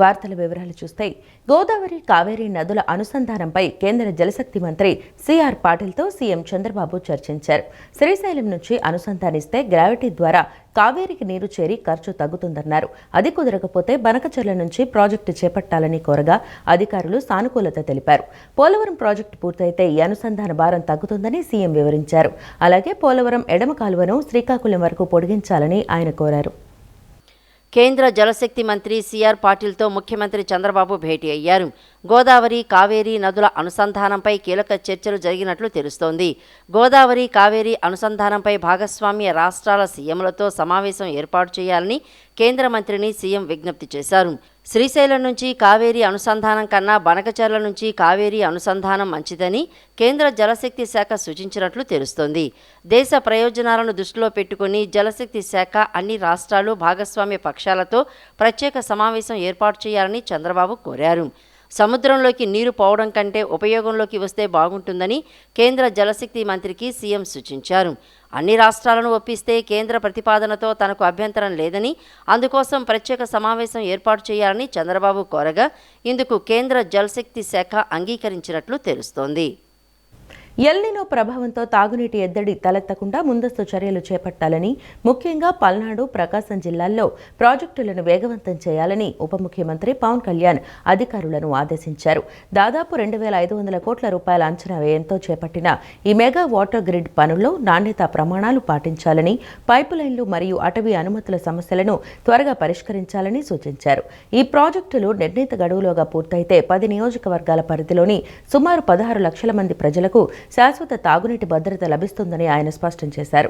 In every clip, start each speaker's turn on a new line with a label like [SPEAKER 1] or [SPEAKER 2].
[SPEAKER 1] వార్తల వివరాలు చూస్తే గోదావరి కావేరీ నదుల అనుసంధానంపై కేంద్ర జలశక్తి మంత్రి సిఆర్ పాటిల్తో సీఎం చంద్రబాబు చర్చించారు. శ్రీశైలం నుంచి అనుసంధానిస్తే గ్రావిటీ ద్వారా కావేరికి నీరు చేరి ఖర్చు తగ్గుతుందన్నారు. అది కుదరకపోతే బనకచెర్ల నుంచి ప్రాజెక్టు చేపట్టాలని కోరగా అధికారులు సానుకూలత తెలిపారు. పోలవరం ప్రాజెక్టు పూర్తయితే ఈ అనుసంధాన భారం తగ్గుతుందని సీఎం వివరించారు. అలాగే పోలవరం ఎడమ కాలువను శ్రీకాకుళం వరకు పొడిగించాలని ఆయన కోరారు.
[SPEAKER 2] కేంద్ర జలశక్తి మంత్రి సిఆర్ పాటిల్తో ముఖ్యమంత్రి చంద్రబాబు భేటీ అయ్యారు. గోదావరి కావేరీ నదుల అనుసంధానంపై కీలక చర్చలు జరిగినట్లు తెలుస్తోంది. గోదావరి కావేరీ అనుసంధానంపై భాగస్వామ్య రాష్ట్రాల సీఎంలతో సమావేశం ఏర్పాటు చేయాలని కేంద్ర మంత్రిని సీఎం విజ్ఞప్తి చేశారు. శ్రీశైలం నుంచి కావేరీ అనుసంధానం కన్నా బనకచెర్ల నుంచి కావేరీ అనుసంధానం మంచిదని కేంద్ర జలశక్తి శాఖ సూచించినట్లు తెలుస్తోంది. దేశ ప్రయోజనాలను దృష్టిలో పెట్టుకుని జలశక్తి శాఖ అన్ని రాష్ట్రాలు భాగస్వామ్య పక్షాలతో ప్రత్యేక సమావేశం ఏర్పాటు చేయాలని చంద్రబాబు కోరారు. సముద్రంలోకి నీరు పోవడం కంటే ఉపయోగంలోకి వస్తే బాగుంటుందని కేంద్ర జలశక్తి మంత్రికి సీఎం సూచించారు. అన్ని రాష్ట్రాలను ఒప్పిస్తే కేంద్ర ప్రతిపాదనతో తనకు అభ్యంతరం లేదని, అందుకోసం ప్రత్యేక సమావేశం ఏర్పాటు చేయాలని చంద్రబాబు కోరగా ఇందుకు కేంద్ర జలశక్తి శాఖ అంగీకరించినట్లు తెలుస్తోంది.
[SPEAKER 1] ఎల్నినో ప్రభావంతో తాగునీటి ఎద్దడి తలెత్తకుండా ముందస్తు చర్యలు చేపట్టాలని, ముఖ్యంగా పల్నాడు, ప్రకాశం జిల్లాల్లో ప్రాజెక్టులను వేగవంతం చేయాలని ఉప ముఖ్యమంత్రి పవన్ కళ్యాణ్ అధికారులను ఆదేశించారు. దాదాపు 2,500 కోట్ల రూపాయల అంచనా వ్యయంతో చేపట్టిన ఈ మెగా వాటర్ గ్రిడ్ పనుల్లో నాణ్యతా ప్రమాణాలు పాటించాలని, పైపులైన్లు మరియు అటవీ అనుమతుల సమస్యలను త్వరగా పరిష్కరించాలని సూచించారు. ఈ ప్రాజెక్టులు నిర్ణీత గడువులోగా పూర్తయితే 10 నియోజకవర్గాల పరిధిలోని సుమారు 16 లక్షల మంది ప్రజలకు శాశ్వత తాగునీటి భద్రత లభిస్తుందని ఆయన స్పష్టం చేశారు.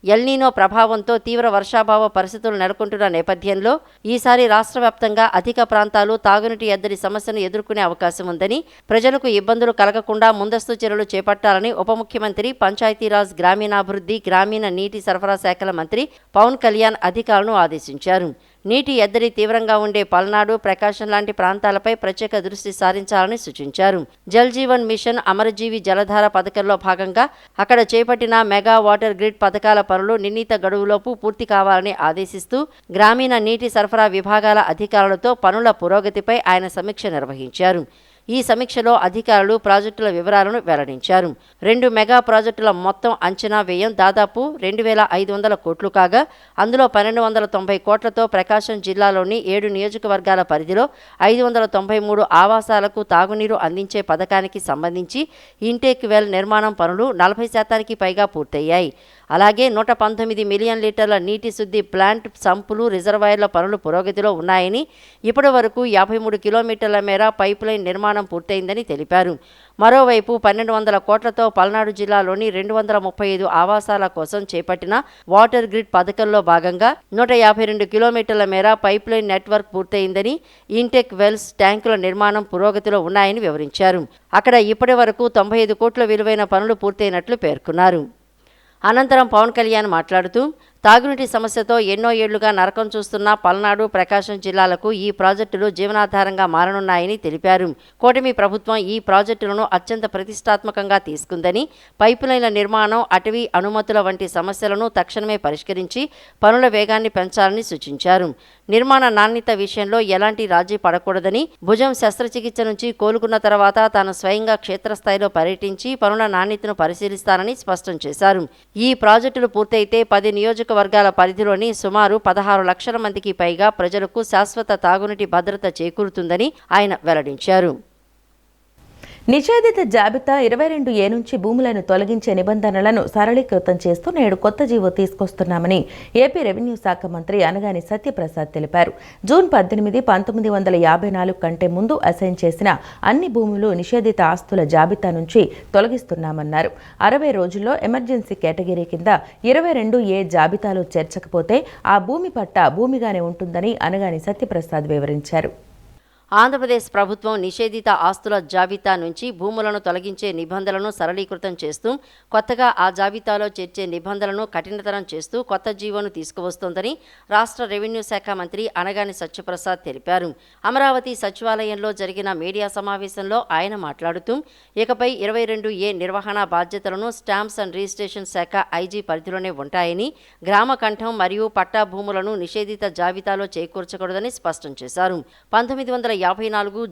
[SPEAKER 2] ఎల్నినో ప్రభావంతో తీవ్ర వర్షాభావ పరిస్థితులు నెలకొంటున్న నేపథ్యంలో ఈసారి రాష్ట్ర వ్యాప్తంగా అధిక ప్రాంతాలు తాగునీటి ఎద్దడి సమస్యను ఎదుర్కొనే అవకాశం ఉందని, ప్రజలకు ఇబ్బందులు కలగకుండా ముందస్తు చర్యలు చేపట్టాలని ఉప ముఖ్యమంత్రి, పంచాయతీరాజ్, గ్రామీణాభివృద్ధి, గ్రామీణ నీటి సరఫరా శాఖల మంత్రి పవన్ కళ్యాణ్ అధికారులను ఆదేశించారు. నీటి ఎద్దడి తీవ్రంగా ఉండే పల్నాడు, ప్రకాశం లాంటి ప్రాంతాలపై ప్రత్యేక దృష్టి సారించాలని సూచించారు. జల్ జీవన్ మిషన్, అమరజీవి జలధార పథకంలో భాగంగా అక్కడ చేపట్టిన మెగా వాటర్ గ్రిడ్ పథకాల పనులు నిర్ణీత గడువులోపు పూర్తి కావాలని ఆదేశిస్తూ గ్రామీణ నీటి సరఫరా విభాగాల అధికారులతో పనుల పురోగతిపై ఆయన సమీక్ష నిర్వహించారు. ఈ సమీక్షలో అధికారులు ప్రాజెక్టుల వివరాలను వెల్లడించారు. 2 మెగా ప్రాజెక్టుల మొత్తం అంచనా వ్యయం దాదాపు 2,500 కోట్లు కాగా, అందులో 1,290 కోట్లతో ప్రకాశం జిల్లాలోని 7 నియోజకవర్గాల పరిధిలో 593 ఆవాసాలకు తాగునీరు అందించే పథకానికి సంబంధించి ఇంటేక్ వెల్ నిర్మాణం పనులు 40% పైగా పూర్తయ్యాయి. అలాగే 119 మిలియన్ లీటర్ల నీటి శుద్ధి ప్లాంట్, సంపులు, రిజర్వాయర్ల పనులు పురోగతిలో ఉన్నాయని, ఇప్పటి వరకు 53 కిలోమీటర్ల మేర పైపులైన్ నిర్మాణం పూర్తయిందని తెలిపారు. మరోవైపు 1,200 కోట్లతో పల్నాడు జిల్లాలోని 235 ఆవాసాల కోసం చేపట్టిన వాటర్ గ్రిడ్ పథకంలో భాగంగా 152 కిలోమీటర్ల మేర పైప్లైన్ నెట్వర్క్ పూర్తయిందని, ఇంటెక్ వెల్స్, ట్యాంకుల నిర్మాణం పురోగతిలో ఉన్నాయని వివరించారు. అక్కడ ఇప్పటి వరకు 95 కోట్ల విలువైన పనులు పూర్తయినట్లు పేర్కొన్నారు. అనంతరం పవన్ కళ్యాణ్ మాట్లాడుతూ, తాగునీటి సమస్యతో ఎన్నో ఏళ్లుగా నరకం చూస్తున్న పల్నాడు, ప్రకాశం జిల్లాలకు ఈ ప్రాజెక్టులు జీవనాధారంగా మారనున్నాయని తెలిపారు. కూటమి ప్రభుత్వం ఈ ప్రాజెక్టులను అత్యంత ప్రతిష్టాత్మకంగా తీసుకుందని, పైపులైన్ల నిర్మాణం, అటవీ అనుమతుల వంటి సమస్యలను తక్షణమే పరిష్కరించి పనుల వేగాన్ని పెంచాలని సూచించారు. నిర్మాణ నాణ్యత విషయంలో ఎలాంటి రాజీ పడకూడదని, భుజం శస్త్రచికిత్స నుంచి కోలుకున్న తర్వాత తాను స్వయంగా క్షేత్రస్థాయిలో పర్యటించి పనుల నాణ్యతను పరిశీలిస్తానని స్పష్టం చేశారు. ఈ ప్రాజెక్టులు పూర్తయితే 10 నియోజకవర్గాల పరిధిలోని సుమారు 16 లక్షల మందికి పైగా ప్రజలకు శాశ్వత తాగునీటి భద్రత చేకూరుతుందని ఆయన వెల్లడించారు.
[SPEAKER 1] నిషేధిత జాబితా 22A నుంచి భూములను తొలగించే నిబంధనలను సరళీకృతం చేస్తూ నేడు కొత్త జీవో తీసుకొస్తున్నామని ఏపీ రెవెన్యూ శాఖ మంత్రి అనగాని సత్యప్రసాద్ తెలిపారు. జూన్ 18, 1954 కంటే ముందు అసైన్ చేసిన అన్ని భూములు నిషేధిత ఆస్తుల జాబితా నుంచి తొలగిస్తున్నామన్నారు. 60 రోజుల్లో ఎమర్జెన్సీ కేటగిరీ కింద 22A జాబితాలో చేర్చకపోతే ఆ భూమి పట్టా భూమిగానే ఉంటుందని అనగాని సత్యప్రసాద్ వివరించారు.
[SPEAKER 2] ఆంధ్రప్రదేశ్ ప్రభుత్వం నిషేధిత ఆస్తుల జాబితా నుంచి భూములను తొలగించే నిబంధనలను సరళీకృతం చేస్తూ కొత్తగా ఆ జాబితాలో చేర్చే నిబంధనలను కఠినతరం చేస్తూ కొత్త జీవోను తీసుకువస్తోందని రాష్ట్ర రెవెన్యూ శాఖ మంత్రి అనగాని సత్యప్రసాద్ తెలిపారు. అమరావతి సచివాలయంలో జరిగిన మీడియా సమావేశంలో ఆయన మాట్లాడుతూ ఇకపై 22A నిర్వహణ బాధ్యతలను స్టాంప్స్ అండ్ రిజిస్ట్రేషన్ శాఖ ఐజీ పరిధిలోనే ఉంటాయని, గ్రామ కంఠం మరియు పట్టా భూములను నిషేధిత జాబితాలో చేకూర్చకూడదని స్పష్టం చేశారు. 1954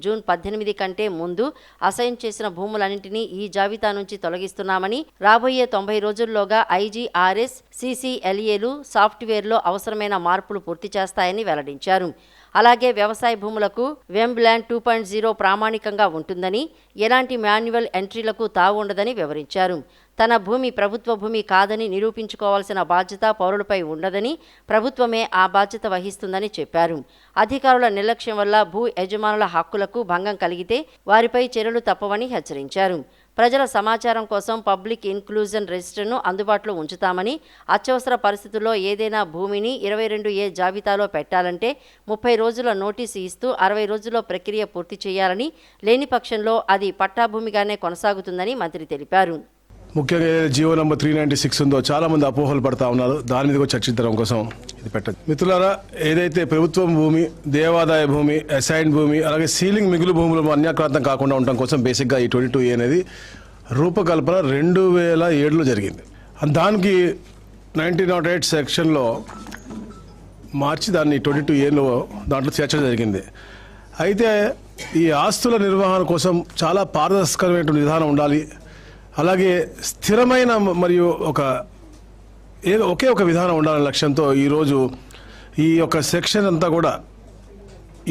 [SPEAKER 2] జూన్ 18 కంటే ముందు అసైన్ చేసిన భూములన్నింటినీ ఈ జాబితా నుంచి తొలగిస్తున్నామని, రాబోయే 90 రోజుల్లోగా ఐజీఆర్ఎస్, CCLAలు సాఫ్ట్వేర్లో అవసరమైన మార్పులు పూర్తి చేస్తాయని వెల్లడించారు. అలాగే వ్యవసాయ భూములకు వెంబ్లాండ్ 2.0 ప్రామాణికంగా ఉంటుందని, ఎలాంటి మాన్యువల్ ఎంట్రీలకు తావు ఉండదని వివరించారు. తన భూమి ప్రభుత్వ భూమి కాదని నిరూపించుకోవాల్సిన బాధ్యత పౌరులపై ఉండదని, ప్రభుత్వమే ఆ బాధ్యత వహిస్తుందని చెప్పారు. అధికారుల నిర్లక్ష్యం వల్ల భూ యజమానుల హక్కులకు భంగం కలిగితే వారిపై చర్యలు తప్పవని హెచ్చరించారు. ప్రజల సమాచారం కోసం పబ్లిక్ ఇన్క్లూజన్ రిజిస్టర్ను అందుబాటులో ఉంచుతామని, అత్యవసర పరిస్థితుల్లో ఏదైనా భూమిని 22A జాబితాలో పెట్టాలంటే 30 రోజుల నోటీసు ఇస్తూ 60 రోజుల్లో ప్రక్రియ పూర్తి చేయాలని, లేని పక్షంలో అది పట్టాభూమిగానే కొనసాగుతుందని మంత్రి తెలిపారు.
[SPEAKER 3] ముఖ్యంగా జియో నంబర్ 396 ఉందో చాలా మంది అపోహలు పడతా ఉన్నారు. దాని మీద చర్చించడం కోసం ఇది పెట్టదు. మిత్రులారా, ఏదైతే ప్రభుత్వం భూమి, దేవాదాయ భూమి, అసైన్ భూమి, అలాగే సీలింగ్ మిగులు భూములు అన్యాక్రాంతం కాకుండా ఉండటం కోసం బేసిక్గా ఈ 22A అనేది రూపకల్పన 2007లో జరిగింది. దానికి 1908 సెక్షన్లో మార్చి దాన్ని 22Aలో దాంట్లో చేర్చడం జరిగింది. అయితే ఈ ఆస్తుల నిర్వహణ కోసం చాలా పారదర్శకమైన విధానం ఉండాలి. అలాగే స్థిరమైన మరియు ఒకే ఒక విధానం ఉండాలనే లక్ష్యంతో ఈరోజు ఈ యొక్క సెక్షన్ అంతా కూడా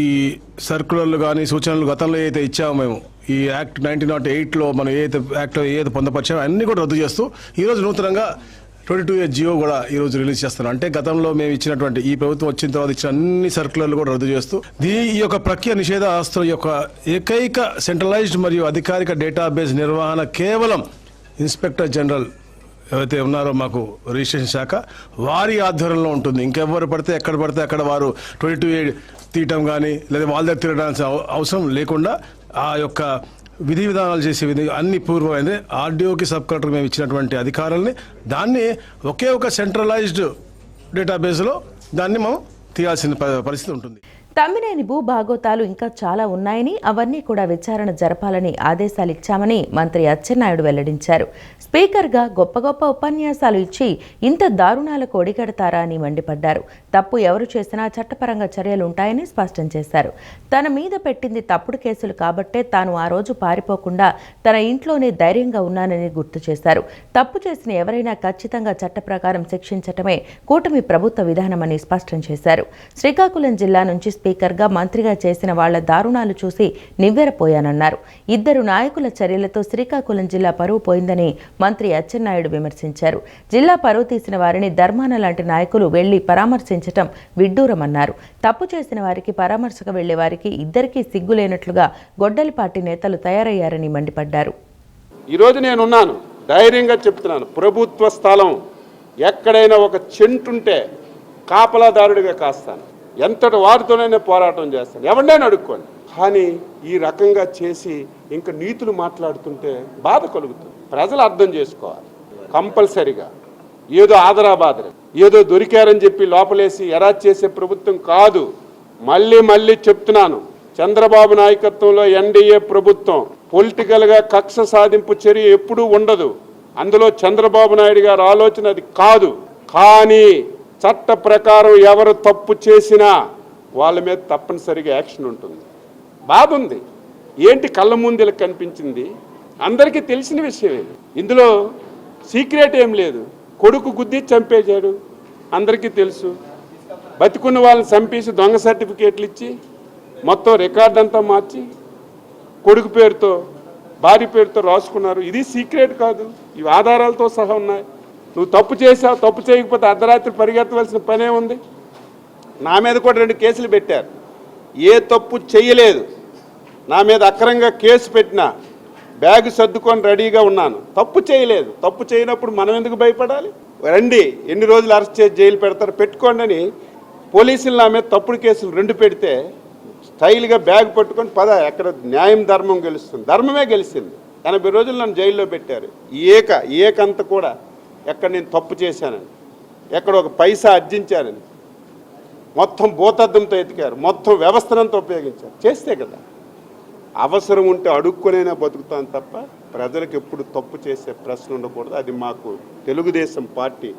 [SPEAKER 3] ఈ సర్కులర్లు కానీ సూచనలు గతంలో ఏదైతే ఇచ్చామో మేము ఈ యాక్ట్ 1908లో మనం ఏదైతే పొందపరిచామో అన్నీ కూడా రద్దు చేస్తూ ఈరోజు నూతనంగా 22A జియో కూడా ఈరోజు రిలీజ్ చేస్తున్నాం. అంటే గతంలో మేము ఇచ్చినటువంటి ఈ ప్రభుత్వం వచ్చిన తర్వాత ఇచ్చిన అన్ని సర్కులర్లు కూడా రద్దు చేస్తూ ఈ యొక్క ప్రక్రియ నిషేధ ఆస్తుల యొక్క ఏకైక సెంట్రలైజ్డ్ మరియు అధికారిక డేటాబేస్ నిర్వహణ కేవలం ఇన్స్పెక్టర్ జనరల్ ఎవరైతే ఉన్నారో మాకు రిజిస్ట్రేషన్ శాఖ వారి ఆధ్వర్యంలో ఉంటుంది. ఇంకెవరు పడితే అక్కడ వారు 22A తీయటం కానీ లేదా వాళ్ళ దగ్గర తిరగడానికి అవసరం లేకుండా ఆ యొక్క విధి విధానాలు చేసే అన్ని పూర్వమైంది. ఆర్డీఓకి సబ్ కలెక్టర్ మేము ఇచ్చినటువంటి అధికారాలని దాన్ని ఒకే ఒక సెంట్రలైజ్డ్ డేటాబేస్లో దాన్ని మనం తీయాల్సిన పరిస్థితి ఉంటుంది.
[SPEAKER 1] తమ్మినేని భూ భాగోతాలు ఇంకా చాలా ఉన్నాయని, అవన్నీ కూడా విచారణ జరపాలని ఆదేశాలు ఇచ్చామని మంత్రి అచ్చెన్నాయుడు వెల్లడించారు. స్పీకర్గా గొప్ప గొప్ప ఉపన్యాసాలు ఇచ్చి ఇంత దారుణాలకు ఒడిగడతారా అని మండిపడ్డారు. తప్పు ఎవరు చేసినా చట్టపరంగా చర్యలు ఉంటాయని స్పష్టం చేశారు. తన మీద పెట్టింది తప్పుడు కేసులు కాబట్టే తాను ఆ రోజు పారిపోకుండా తన ఇంట్లోనే ధైర్యంగా ఉన్నానని గుర్తు చేశారు. తప్పు చేసిన ఎవరైనా ఖచ్చితంగా చట్ట ప్రకారం శిక్షించటమే కూటమి ప్రభుత్వ విధానమని స్పష్టం చేశారు. శ్రీకాకుళం జిల్లా నుంచి స్పీకర్గా మంత్రిగా చేసిన వాళ్ల దారుణాలు చూసి నివ్వెరపోయానన్నారు. ఇద్దరు నాయకుల చర్యలతో శ్రీకాకుళం జిల్లా పరువు పోయిందని మంత్రి అచ్చెన్నాయుడు విమర్శించారు. జిల్లా పరువు తీసిన వారిని ధర్మాన లాంటి నాయకులు వెళ్లి పరామర్శించటం విడ్డూరమన్నారు. తప్పు చేసిన వారికి పరామర్శకు వెళ్లే వారికి ఇద్దరికీ సిగ్గులేనట్లుగా గొడ్డలిపాటి నేతలు తయారయ్యారని మండిపడ్డారు.
[SPEAKER 4] ఈరోజు నేనున్నాను, ధైర్యంగా చెప్తున్నాను. ప్రభుత్వ స్థలం ఎక్కడైనా ఒక చెంటుంటే కాపలాదారుడిగా కాస్తాను. ఎంతటి వారితోనైనా పోరాటం చేస్తాను, ఎవరినైనా అడుక్కోండి. కానీ ఈ రకంగా చేసి ఇంకా నీతులు మాట్లాడుతుంటే బాధ కలుగుతుంది. ప్రజలు అర్థం చేసుకోవాలి. కంపల్సరిగా ఏదో ఆదరాబాదర ఏదో దొరికారని చెప్పి లోపలేసి ఎరాజ్ చేసే ప్రభుత్వం కాదు. మళ్ళీ చెప్తున్నాను, చంద్రబాబు నాయకత్వంలో ఎన్డీఏ ప్రభుత్వం పొలిటికల్గా కక్ష సాధింపు చర్య ఎప్పుడూ ఉండదు. అందులో చంద్రబాబు నాయుడు గారి ఆలోచన అది కాదు. కానీ చట్ట ప్రకారం ఎవరు తప్పు చేసినా వాళ్ళ మీద తప్పనిసరిగా యాక్షన్ ఉంటుంది. బాధ ఉంది. ఏంటి కళ్ళ ముందు కనిపించింది, అందరికీ తెలిసిన విషయమే. ఇందులో సీక్రెట్ ఏం లేదు. కొడుకు గుద్ది చంపేశాడు, అందరికీ తెలుసు. బతికున్న వాళ్ళని చంపేసి దొంగ సర్టిఫికేట్లు ఇచ్చి మొత్తం రికార్డ్ అంతా మార్చి కొడుకు పేరుతో భార్య పేరుతో రాసుకున్నారు. ఇది సీక్రెట్ కాదు, ఇవి ఆధారాలతో సహా ఉన్నాయి. నువ్వు తప్పు చేసావు, తప్పు చేయకపోతే అర్ధరాత్రి పరిగెత్తవలసిన పనే ఉంది. నా మీద కూడా 2 కేసులు పెట్టారు. ఏ తప్పు చేయలేదు, నా మీద అక్రమంగా కేసు పెట్టినా బ్యాగ్ సర్దుకొని రెడీగా ఉన్నాను. తప్పు చేయలేదు. తప్పు చేయనప్పుడు మనం ఎందుకు భయపడాలి? రండి, ఎన్ని రోజులు అరెస్ట్ చేసి జైలు పెడతారు, పెట్టుకోండి అని పోలీసులు నా మీద తప్పుడు కేసులు 2 పెడితే స్టైల్గా బ్యాగ్ పట్టుకొని పద, ఎక్కడ న్యాయం ధర్మం గెలుస్తుంది. ధర్మమే గెలిచింది. 80 రోజులు నన్ను జైల్లో పెట్టారు. ఏకంత కూడా ఎక్కడ నేను తప్పు చేశానని, ఎక్కడ ఒక పైసా అర్జించానని మొత్తం భూతద్దంతో ఎతికారు, మొత్తం వ్యవస్థనంతా ఉపయోగించారు. చేస్తే కదా అవసరం ఉంటే అడుక్కునైనా బతుకుతాను తప్ప ప్రజలకు ఎప్పుడు తప్పు చేసే ప్రశ్న ఉండకూడదు. అది మాకు తెలుగుదేశం పార్టీ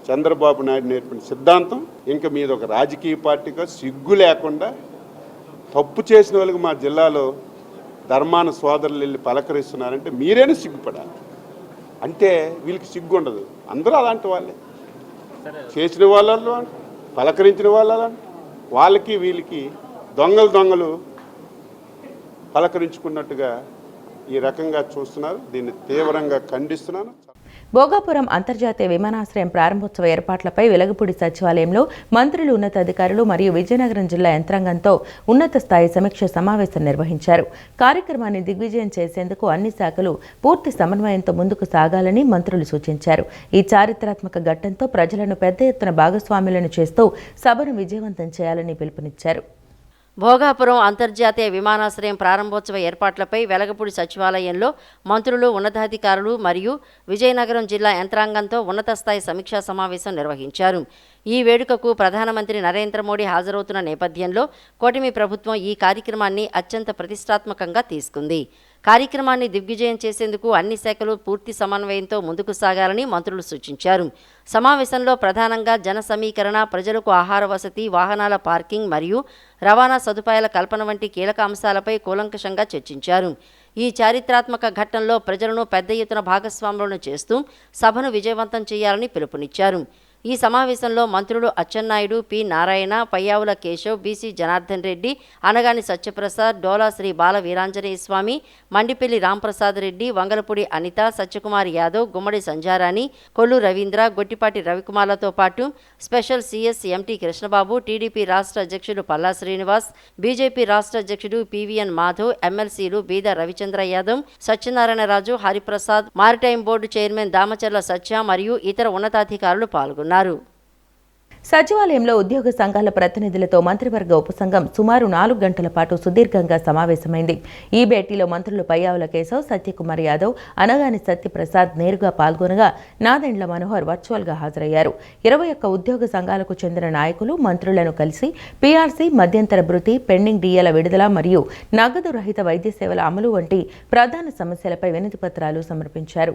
[SPEAKER 4] చంద్రబాబు నాయుడు నేర్పిన సిద్ధాంతం. ఇంకా మీద ఒక రాజకీయ పార్టీగా సిగ్గు లేకుండా తప్పు చేసిన వాళ్ళకి మా జిల్లాలో ధర్మాన సోదరులు వెళ్ళి పలకరిస్తున్నారంటే మీరేనా సిగ్గుపడాలి. అంటే వీళ్ళకి సిగ్గు ఉండదు. అందరూ అలాంటి వాళ్ళే, చేసిన వాళ్ళు పలకరించిన వాళ్ళు వాళ్ళకి వీళ్ళకి దొంగలు పలకరించుకున్నట్టుగా ఈ రకంగా చూస్తున్నారు. దీన్ని తీవ్రంగా ఖండిస్తున్నాను.
[SPEAKER 1] భోగాపురం అంతర్జాతీయ విమానాశ్రయం ప్రారంభోత్సవ ఏర్పాట్లపై వెలగపూడి సచివాలయంలో మంత్రులు, ఉన్నతాధికారులు మరియు విజయనగరం జిల్లా యంత్రాంగంతో ఉన్నత స్థాయి సమీక్ష సమావేశం నిర్వహించారు. కార్యక్రమాన్ని దిగ్విజయం చేసేందుకు అన్ని శాఖలు పూర్తి సమన్వయంతో ముందుకు సాగాలని మంత్రులు సూచించారు. ఈ చారిత్రాత్మక ఘట్టంతో ప్రజలను పెద్ద ఎత్తున భాగస్వాములను చేస్తూ సభను విజయవంతం చేయాలని పిలుపునిచ్చారు.
[SPEAKER 2] భోగాపురం అంతర్జాతీయ విమానాశ్రయం ప్రారంభోత్సవ ఏర్పాట్లపై వెలగపూడి సచివాలయంలో మంత్రులు, ఉన్నతాధికారులు మరియు విజయనగరం జిల్లా యంత్రాంగంతో ఉన్నత స్థాయి సమీక్షా సమావేశం నిర్వహించారు. ఈ వేడుకకు ప్రధానమంత్రి నరేంద్ర మోడీ హాజరవుతున్న నేపథ్యంలో కూటమి ప్రభుత్వం ఈ కార్యక్రమాన్ని అత్యంత ప్రతిష్టాత్మకంగా తీసుకుంది. కార్యక్రమాన్ని దిగ్విజయం చేసేందుకు అన్ని శాఖలు పూర్తి సమన్వయంతో ముందుకు సాగాలని మంత్రులు సూచించారు. సమావేశంలో ప్రధానంగా జన సమీకరణ, ప్రజలకు ఆహార వసతి, వాహనాల పార్కింగ్ మరియు రవాణా సదుపాయాల కల్పన వంటి కీలక అంశాలపై కూలంకషంగా చర్చించారు. ఈ చారిత్రాత్మక ఘట్టంలో ప్రజలను పెద్ద ఎత్తున భాగస్వాములను చేస్తూ సభను విజయవంతం చేయాలని పిలుపునిచ్చారు. ఈ సమావేశంలో మంత్రులు అచ్చెన్నాయుడు, పి నారాయణ, పయ్యావుల కేశవ్, బీసీ జనార్దన్ రెడ్డి, అనగాని సత్యప్రసాద్, డోలా శ్రీ బాల వీరాంజనేయ స్వామి, మండిపల్లి రాంప్రసాద్ రెడ్డి, వంగలపూడి అనిత, సత్యకుమార్ యాదవ్, గుమ్మడి సంజారాణి, కొల్లు రవీంద్ర, గొట్టిపాటి రవికుమార్లతో పాటు special CS empty Krishnababu, TDP రాష్ట్ర అధ్యక్షుడు పల్లా శ్రీనివాస్, బీజేపీ రాష్ట్ర అధ్యక్షుడు పివిఎన్ మాధవ్, ఎమ్మెల్సీలు Beeda Ravichandra Yadav, Satyanarayanaraju, Hariprasad, maritime board chairman Damacharla Satya మరియు ఇతర ఉన్నతాధికారులు పాల్గొన్నారు.
[SPEAKER 1] సచివాలయంలో ఉద్యోగ సంఘాల ప్రతినిధులతో మంత్రివర్గ ఉపసంఘం సుమారు 4 గంటల పాటు సుదీర్ఘంగా సమావేశమైంది. ఈ భేటీలో మంత్రులు పయ్యావుల కేశవ్, సత్యకుమార్ యాదవ్, అనగాని సత్యప్రసాద్ నేరుగా పాల్గొనగా నాదెండ్ల మనోహర్ వర్చువల్గా హాజరయ్యారు. 21 ఉద్యోగ సంఘాలకు చెందిన నాయకులు మంత్రులను కలిసి పీఆర్సీ, మధ్యంతర భృతి, పెండింగ్ డీఏల విడుదల మరియు నగదు రహిత వైద్య సేవల అమలు వంటి ప్రధాన సమస్యలపై వినతిపత్రాలు సమర్పించారు.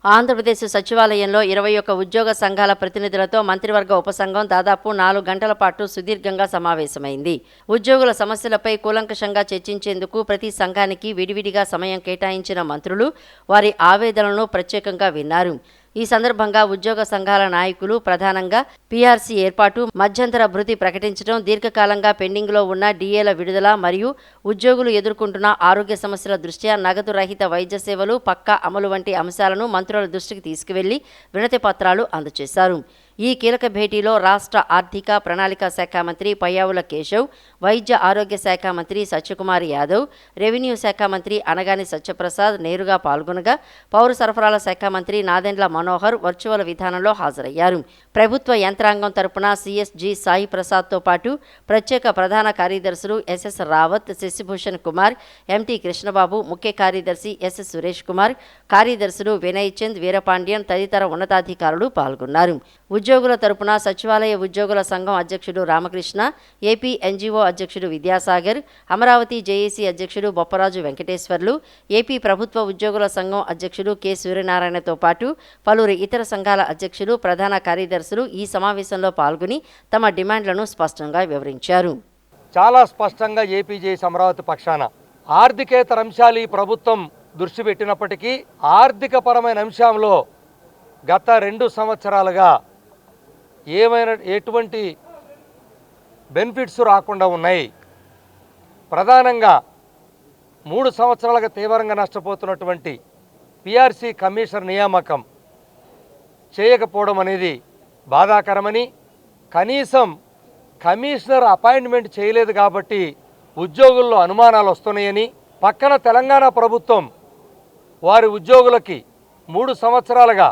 [SPEAKER 2] ఆంధ్రప్రదేశ్ సచివాలయంలో 21 ఉద్యోగ సంఘాల ప్రతినిధులతో మంత్రివర్గ ఉపసంఘం దాదాపు 4 గంటల పాటు సుదీర్ఘంగా సమావేశమైంది. ఉద్యోగుల సమస్యలపై కూలంకషంగా చర్చించేందుకు ప్రతి సంఘానికి విడివిడిగా సమయం కేటాయించిన మంత్రులు వారి ఆవేదనలను ప్రత్యేకంగా విన్నారు. ఈ సందర్భంగా ఉద్యోగ సంఘాల నాయకులు ప్రధానంగా పీఆర్సీ ఏర్పాటు, మధ్యంతర భృతి ప్రకటించడం, దీర్ఘకాలంగా పెండింగ్లో ఉన్న డీఏల విడుదల మరియు ఉద్యోగులు ఎదుర్కొంటున్న ఆరోగ్య సమస్యల దృష్ట్యా నగదు రహిత వైద్య సేవలు పక్కా అమలు వంటి అంశాలను మంత్రుల దృష్టికి తీసుకువెళ్లి వినతి పత్రాలు అందజేశారు. ఈ కీలక భేటీలో రాష్ట్ర ఆర్థిక ప్రణాళిక శాఖ మంత్రి పయ్యావుల కేశవ్, వైద్య ఆరోగ్య శాఖ మంత్రి సత్యకుమార్ యాదవ్, రెవెన్యూ శాఖ మంత్రి అనగాని సత్యప్రసాద్ నేరుగా పాల్గొనగా పౌర సరఫరాల శాఖ మంత్రి నాదెండ్ల మనోహర్ వర్చువల్ విధానంలో హాజరయ్యారు. ప్రభుత్వ యంత్రాంగం తరపున సిఎస్జి సాయి ప్రసాద్తో పాటు ప్రత్యేక ప్రధాన కార్యదర్శులు ఎస్ఎస్ రావత్, శశిభూషణ్ కుమార్, ఎంటీ కృష్ణబాబు, ముఖ్య కార్యదర్శి ఎస్ఎస్ సురేష్ కుమార్, కార్యదర్శులు వినయ్ చంద్, వీరపాండ్యన్ తదితర ఉన్నతాధికారులు పాల్గొన్నారు. ఉద్యోగుల తరపున సచివాలయ ఉద్యోగుల సంఘం అధ్యక్షుడు రామకృష్ణ, ఏపీ ఎన్జీఓ అధ్యక్షుడు విద్యాసాగర్, అమరావతి జేఏసీ అధ్యక్షుడు బొప్పరాజు వెంకటేశ్వర్లు, ఏపీ ప్రభుత్వ ఉద్యోగుల సంఘం అధ్యక్షుడు కె సూర్యనారాయణతో పాటు పలువురు ఇతర సంఘాల అధ్యక్షులు, ప్రధాన కార్యదర్శులు ఈ సమావేశంలో పాల్గొని తమ డిమాండ్లను స్పష్టంగా వివరించారు.
[SPEAKER 5] చాలా స్పష్టంగా ఏపీజేఏసీ అమరావతి పక్షాన ఆర్థికేతర అంశాలు ఈ ప్రభుత్వం దృష్టి పెట్టినప్పటికీ ఆర్థిక పరమైన అంశంలో గత 2 సంవత్సరాలుగా ఎటువంటి బెనిఫిట్స్ రాకుండా ఉన్నాయి. ప్రధానంగా 3 సంవత్సరాలుగా తీవ్రంగా నష్టపోతున్నటువంటి పీఆర్సీ కమిషనర్ నియామకం చేయకపోవడం అనేది బాధాకరమని, కనీసం కమిషనర్ అపాయింట్మెంట్ చేయలేదు కాబట్టి ఉద్యోగుల్లో అనుమానాలు వస్తున్నాయని, పక్కన తెలంగాణ ప్రభుత్వం వారి ఉద్యోగులకి 3 సంవత్సరాలుగా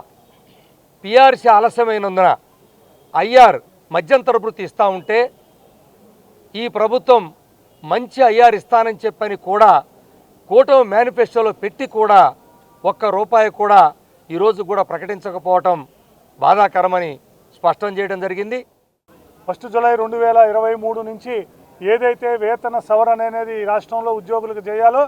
[SPEAKER 5] పీఆర్సీ ఆలస్యమైనందున ఐఆర్ మధ్యంతర భృతి ఇస్తూ ఉంటే ఈ ప్రభుత్వం మంచి ఐఆర్ ఇస్తానని చెప్పని కూడా కూటమి మేనిఫెస్టోలో పెట్టి కూడా ₹1 కూడా ఈరోజు కూడా ప్రకటించకపోవటం బాధాకరమని స్పష్టం చేయడం జరిగింది.
[SPEAKER 6] 1 జూలై 2023 నుంచి ఏదైతే వేతన సవరణ అనేది రాష్ట్రంలో ఉద్యోగులకు చేయాలో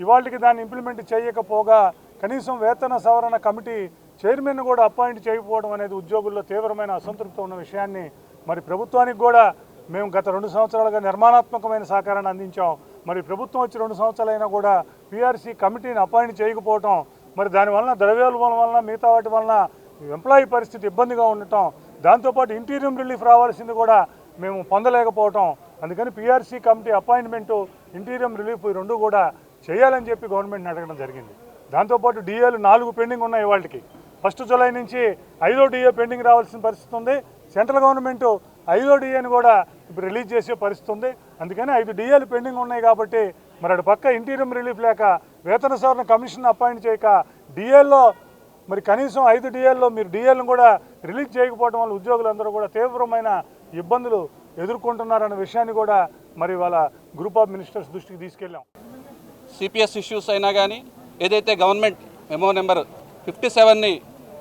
[SPEAKER 6] ఇవాళకి దాన్ని ఇంప్లిమెంట్ చేయకపోగా కనీసం వేతన సవరణ కమిటీ చైర్మన్ కూడా అపాయింట్ చేయకపోవడం అనేది ఉద్యోగుల్లో తీవ్రమైన అసంతృప్తి ఉన్న విషయాన్ని మరి ప్రభుత్వానికి కూడా మేము గత 2 సంవత్సరాలుగా నిర్మాణాత్మకమైన సహకారాన్ని అందించాం. మరి ప్రభుత్వం వచ్చి 2 సంవత్సరాలైనా కూడా పీఆర్సీ కమిటీని అపాయింట్ చేయకపోవటం, మరి దానివలన ద్రవ్యోల్బణం వలన మిగతా వాటి వలన ఎంప్లాయీ పరిస్థితి ఇబ్బందిగా ఉండటం, దాంతోపాటు ఇంటీరియం రిలీఫ్ రావాల్సింది కూడా మేము పొందలేకపోవటం, అందుకని PRC committee appointment interim relief ఈ 2 కూడా చేయాలని చెప్పి గవర్నమెంట్ని అడగడం జరిగింది. దాంతోపాటు డిఏలు 4 పెండింగ్ ఉన్నాయి. వాళ్ళకి 1 జూలై నుంచి 5వ డిఏ పెండింగ్ రావాల్సిన పరిస్థితి ఉంది. సెంట్రల్ గవర్నమెంట్ 5వ డిఏని కూడా ఇప్పుడు రిలీజ్ చేసే పరిస్థితి ఉంది. అందుకని 5 డిఏలు పెండింగ్ ఉన్నాయి కాబట్టి మరి అటు పక్క ఇంటీరియం రిలీఫ్ లేక వేతన సవరణ కమిషన్ అపాయింట్ చేయక డిఏల్లో మరి కనీసం 5 డిఏల్లో మీరు డిఏలను కూడా రిలీజ్ చేయకపోవడం వల్ల ఉద్యోగులందరూ కూడా తీవ్రమైన ఇబ్బందులు ఎదుర్కొంటున్నారన్న విషయాన్ని కూడా మరి వాళ్ళ గ్రూప్ ఆఫ్ మినిస్టర్స్ దృష్టికి తీసుకెళ్ళాం.
[SPEAKER 7] సిపిఎస్ ఇష్యూస్ అయినా కానీ ఏదైతే గవర్నమెంట్ మెమో నెంబర్ 57ని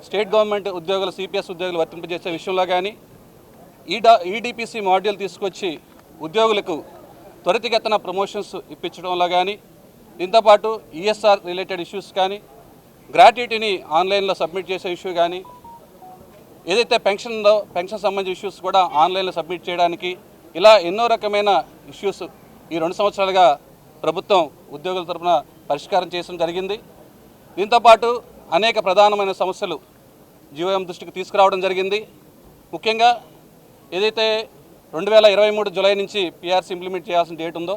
[SPEAKER 7] స్టేట్ గవర్నమెంట్ ఉద్యోగులు సిపిఎస్ ఉద్యోగులు వర్తింపజేసే విషయంలో కానీ ఈడిపిసి మాడ్యూల్ తీసుకొచ్చి ఉద్యోగులకు త్వరితగతిన ప్రమోషన్స్ ఇప్పించడంలో కానీ, దీంతోపాటు ఈఎస్ఆర్ రిలేటెడ్ ఇష్యూస్ కానీ, గ్రాట్యుటీని ఆన్లైన్లో సబ్మిట్ చేసే ఇష్యూ కానీ, ఏదైతే పెన్షన్ సంబంధించిన ఇష్యూస్ కూడా ఆన్లైన్లో సబ్మిట్ చేయడానికి, ఇలా ఎన్నో రకమైన ఇష్యూస్ ఈ 2 సంవత్సరాలుగా ప్రభుత్వం ఉద్యోగుల తరఫున పరిష్కారం చేయడం జరిగింది. దీంతోపాటు అనేక ప్రధానమైన సమస్యలు జీవోఎం దృష్టికి తీసుకురావడం జరిగింది. ముఖ్యంగా ఏదైతే 2023 జూలై నుంచి పీఆర్సీ ఇంప్లిమెంట్ చేయాల్సిన డేట్ ఉందో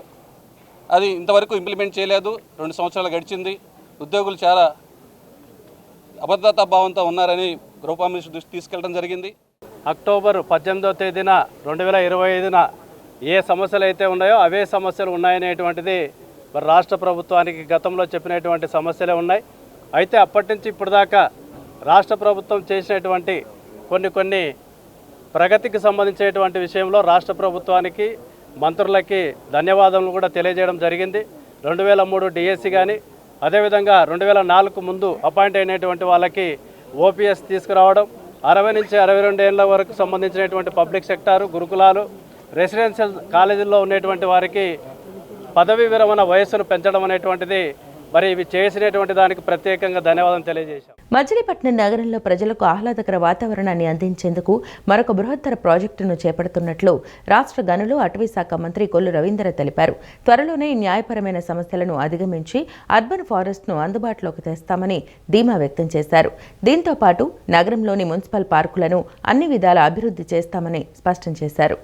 [SPEAKER 7] అది ఇంతవరకు ఇంప్లిమెంట్ చేయలేదు. 2 సంవత్సరాలు గడిచింది. ఉద్యోగులు చాలా అభద్రతా భావంతో ఉన్నారని గ్రూప్ ఆఫ్ మినిస్టర్ దృష్టికి తీసుకెళ్ళడం జరిగింది.
[SPEAKER 8] అక్టోబర్ 18వ తేదీన 2025న ఏ సమస్యలు అయితే ఉన్నాయో అవే సమస్యలు ఉన్నాయనేటువంటిది మరి రాష్ట్ర ప్రభుత్వానికి గతంలో చెప్పినటువంటి సమస్యలే ఉన్నాయి. అయితే అప్పటి నుంచి ఇప్పటిదాకా రాష్ట్ర ప్రభుత్వం చేసినటువంటి కొన్ని ప్రగతికి సంబంధించేటువంటి విషయంలో రాష్ట్ర ప్రభుత్వానికి మంత్రులకి ధన్యవాదాలు కూడా తెలియజేయడం జరిగింది. 2003 డిఎస్సి కానీ, అదేవిధంగా 2004 ముందు అపాయింట్ అయినటువంటి వాళ్ళకి ఓపీఎస్ తీసుకురావడం, 60 నుంచి 62 ఏళ్ళ వరకు సంబంధించినటువంటి పబ్లిక్ సెక్టారు, గురుకులాలు, రెసిడెన్షియల్ కాలేజీల్లో ఉన్నటువంటి వారికి పదవీ విరమణ వయస్సును పెంచడం అనేటువంటిది మరి ఇవి చేసినటువంటి దానికి ప్రత్యేకంగా ధన్యవాదం తెలియజేశాం.
[SPEAKER 1] మచిలీపట్నం నగరంలో ప్రజలకు ఆహ్లాదకర వాతావరణాన్ని అందించేందుకు మరొక బృహత్తర ప్రాజెక్టును చేపడుతున్నట్లు రాష్ట్ర గనులు అటవీ శాఖ మంత్రి కొల్లు రవీంద్ర తెలిపారు. త్వరలోనే న్యాయపరమైన సమస్యలను అధిగమించి అర్బన్ ఫారెస్ట్ను అందుబాటులోకి తెస్తామని ధీమా వ్యక్తం చేశారు. దీంతో పాటు నగరంలోని మున్సిపల్ పార్కులను అన్ని విధాల అభివృద్ధి చేస్తామని స్పష్టం చేశారు.